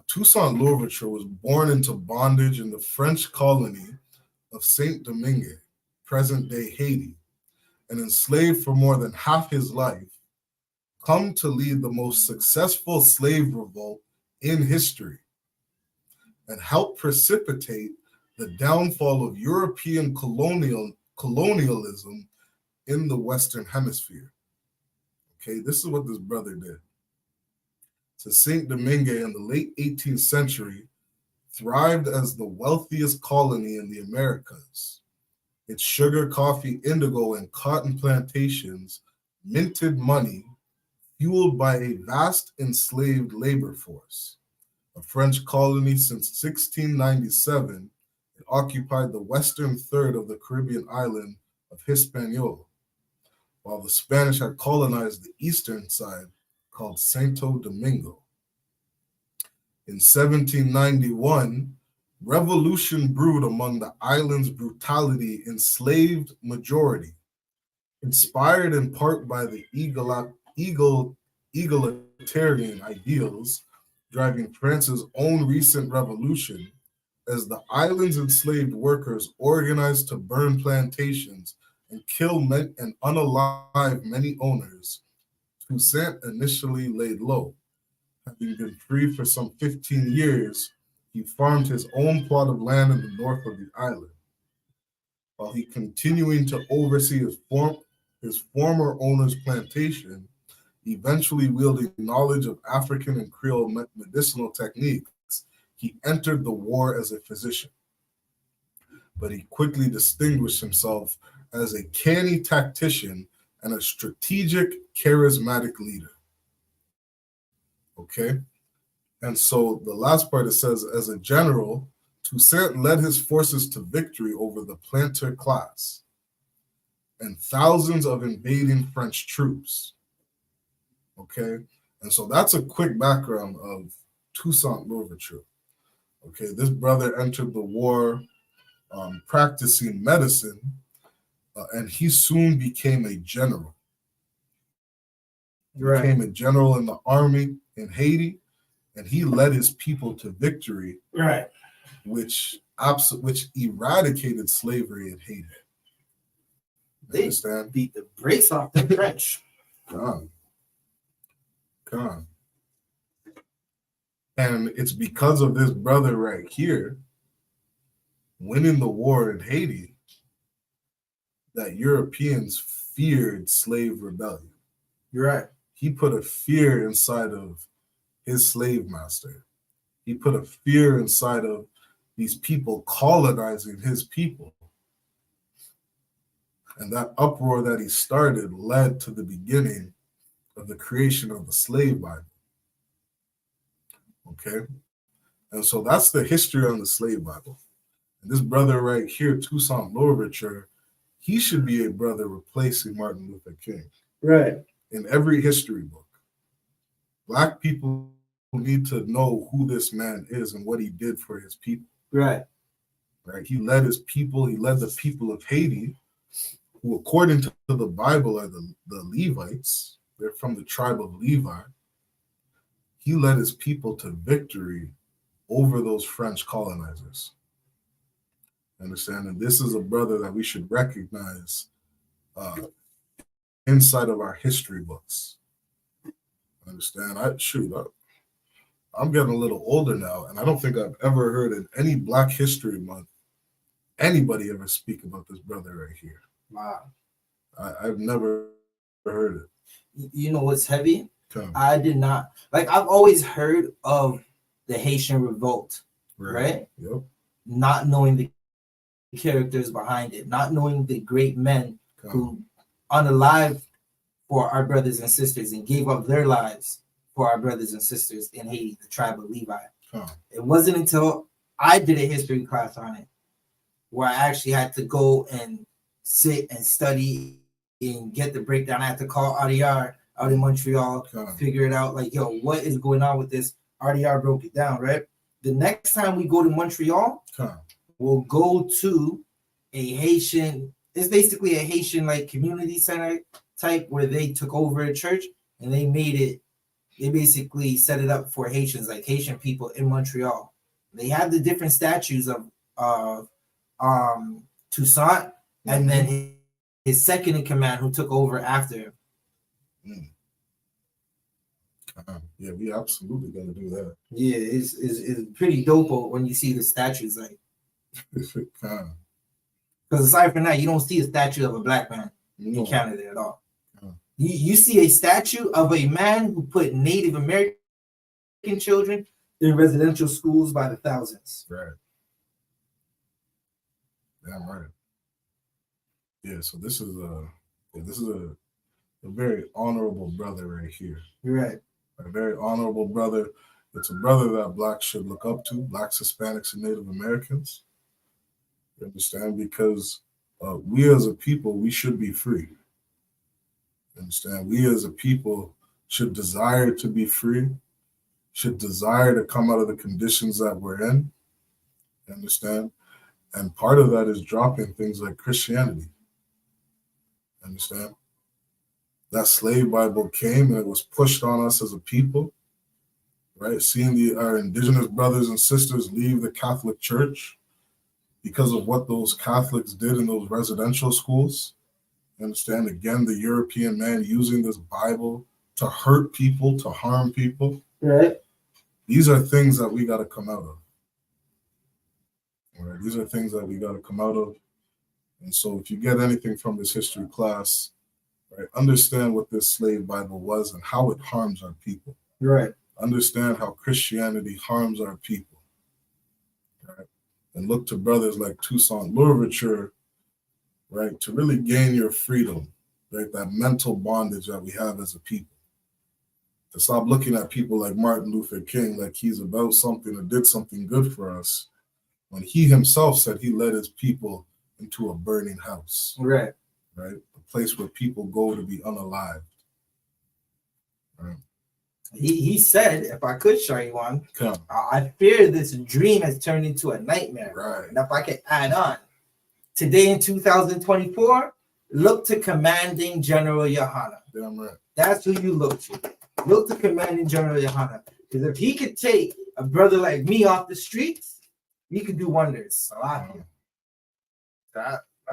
Toussaint Louverture was born into bondage in the French colony of Saint-Domingue, present-day Haiti, and enslaved for more than half his life, come to lead the most successful slave revolt in history and help precipitate the downfall of European colonialism in the Western Hemisphere. Okay, this is what this brother did. So Saint-Domingue in the late 18th century thrived as the wealthiest colony in the Americas. Its sugar, coffee, indigo, and cotton plantations minted money fueled by a vast enslaved labor force. A French colony since 1697, it occupied the western third of the Caribbean island of Hispaniola, while the Spanish had colonized the eastern side, called Santo Domingo. In 1791, revolution brewed among the island's brutality enslaved majority, inspired in part by the egalitarian ideals driving France's own recent revolution, as the island's enslaved workers organized to burn plantations and kill and unalive many owners. Toussaint initially laid low. Having been free for some 15 years, he farmed his own plot of land in the north of the island, while he continuing to oversee his former owner's plantation, eventually wielding knowledge of African and Creole medicinal techniques. He entered the war as a physician, but he quickly distinguished himself as a canny tactician and a strategic, charismatic leader. Okay? And so the last part, it says, as a general, Toussaint led his forces to victory over the planter class and thousands of invading French troops. Okay? And so that's a quick background of Toussaint Louverture. Okay, this brother entered the war practicing medicine, and he soon became a general. Right. Became a general in the army in Haiti, and he led his people to victory, Right. which eradicated slavery in Haiti. They Understand? beat the brakes off the French. Come on. And it's because of this brother right here winning the war in Haiti that Europeans feared slave rebellion. You're right. He put a fear inside of his slave master. He put a fear inside of these people colonizing his people. And that uproar that he started led to the beginning of the creation of the slave Bible. Okay? And so that's the history on the slave Bible. And this brother right here, Toussaint Louverture, he should be a brother replacing Martin Luther King. Right. In every history book. Black people need to know who this man is and what he did for his people. Right. Right? He led his people, he led the people of Haiti, who according to the Bible are the Levites. They're from the tribe of Levi. He led his people to victory over those French colonizers. Understand? And this is a brother that we should recognize inside of our history books. Understand? I'm getting a little older now, and I don't think I've ever heard in any Black History Month anybody ever speak about this brother right here. Wow. I've never heard it. You know what's heavy? Come. I did not. Like, I've always heard of the Haitian Revolt, right? Yep. Not knowing the characters behind it, not knowing the great men who unalived for our brothers and sisters and gave up their lives for our brothers and sisters in Haiti, the tribe of Levi. It wasn't until I did a history class on it where I actually had to go and sit and study and get the breakdown. I had to call RDR out in Montreal, figure it out, like, yo, what is going on with this? RDR broke it down, right? The next time we go to Montreal, we'll go to a Haitian, it's basically a Haitian like community center type where they took over a church and they basically set it up for Haitians, like Haitian people in Montreal. They had the different statues of Toussaint, and then his second in command who took over after him. Yeah, we absolutely gotta do that. Yeah, it's pretty dope when you see the statues, like, because aside from that, you don't see a statue of a Black man in Canada at all. You see a statue of a man who put Native American children in residential schools by the thousands. Right. Damn right. Yeah, so this is a very honorable brother right here. You're right. A very honorable brother. It's a brother that Blacks should look up to, Blacks, Hispanics, and Native Americans. You understand? Because we as a people, we should be free. You understand? We as a people should desire to be free, should desire to come out of the conditions that we're in. You understand? And part of that is dropping things like Christianity. You understand? That slave Bible came and it was pushed on us as a people, right? Seeing our indigenous brothers and sisters leave the Catholic Church because of what those Catholics did in those residential schools. You understand? Again, the European man using this Bible to hurt people, to harm people. Right. These are things that we got to come out of. Right? These are things that we got to come out of. And so if you get anything from this history class, right, understand what this slave Bible was and how it harms our people. Right. Understand how Christianity harms our people. Right? And look to brothers like Toussaint Louverture, right, to really gain your freedom, right? That mental bondage that we have as a people. To stop looking at people like Martin Luther King like he's about something or did something good for us, when he himself said he led his people into a burning house. Right. Right? A place where people go to be unalived. Right? He said, if I could show you one, Come. I fear this dream has turned into a nightmare. Right. And if I could add on, today in 2024, look to Commanding General YAHANNA. Damn right. That's who you look to. Look to Commanding General YAHANNA. Because if he could take a brother like me off the streets, he could do wonders. So I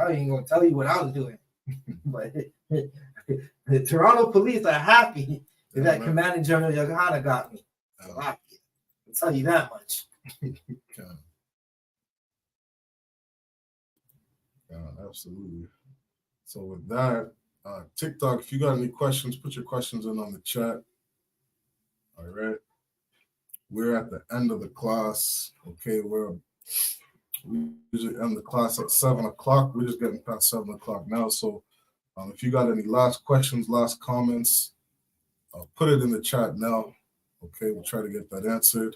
ain't going to tell you what I was doing. But the Toronto police are happy that Commanding General YAHANNA got me. So I'll tell you that much. Absolutely. So with that, TikTok, if you got any questions, put your questions in on the chat. All right. We're at the end of the class. Okay, we usually end the class at 7 o'clock. We're just getting past 7 o'clock now. So if you got any last questions, last comments, put it in the chat now. Okay, we'll try to get that answered.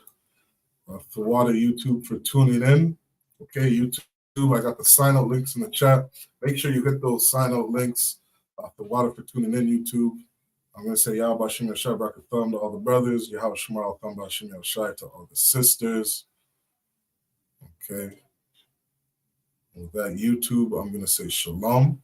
For Water YouTube for tuning in. Okay, YouTube, I got the sign out links in the chat. Make sure you hit those sign out links. For Water for tuning in YouTube. I'm going to say Yahweh Shem Yashai Barakatham to all the brothers. Yahweh Shemar Al Tham Shem Yashai to all the sisters. Okay. With that YouTube, I'm going to say Shalom.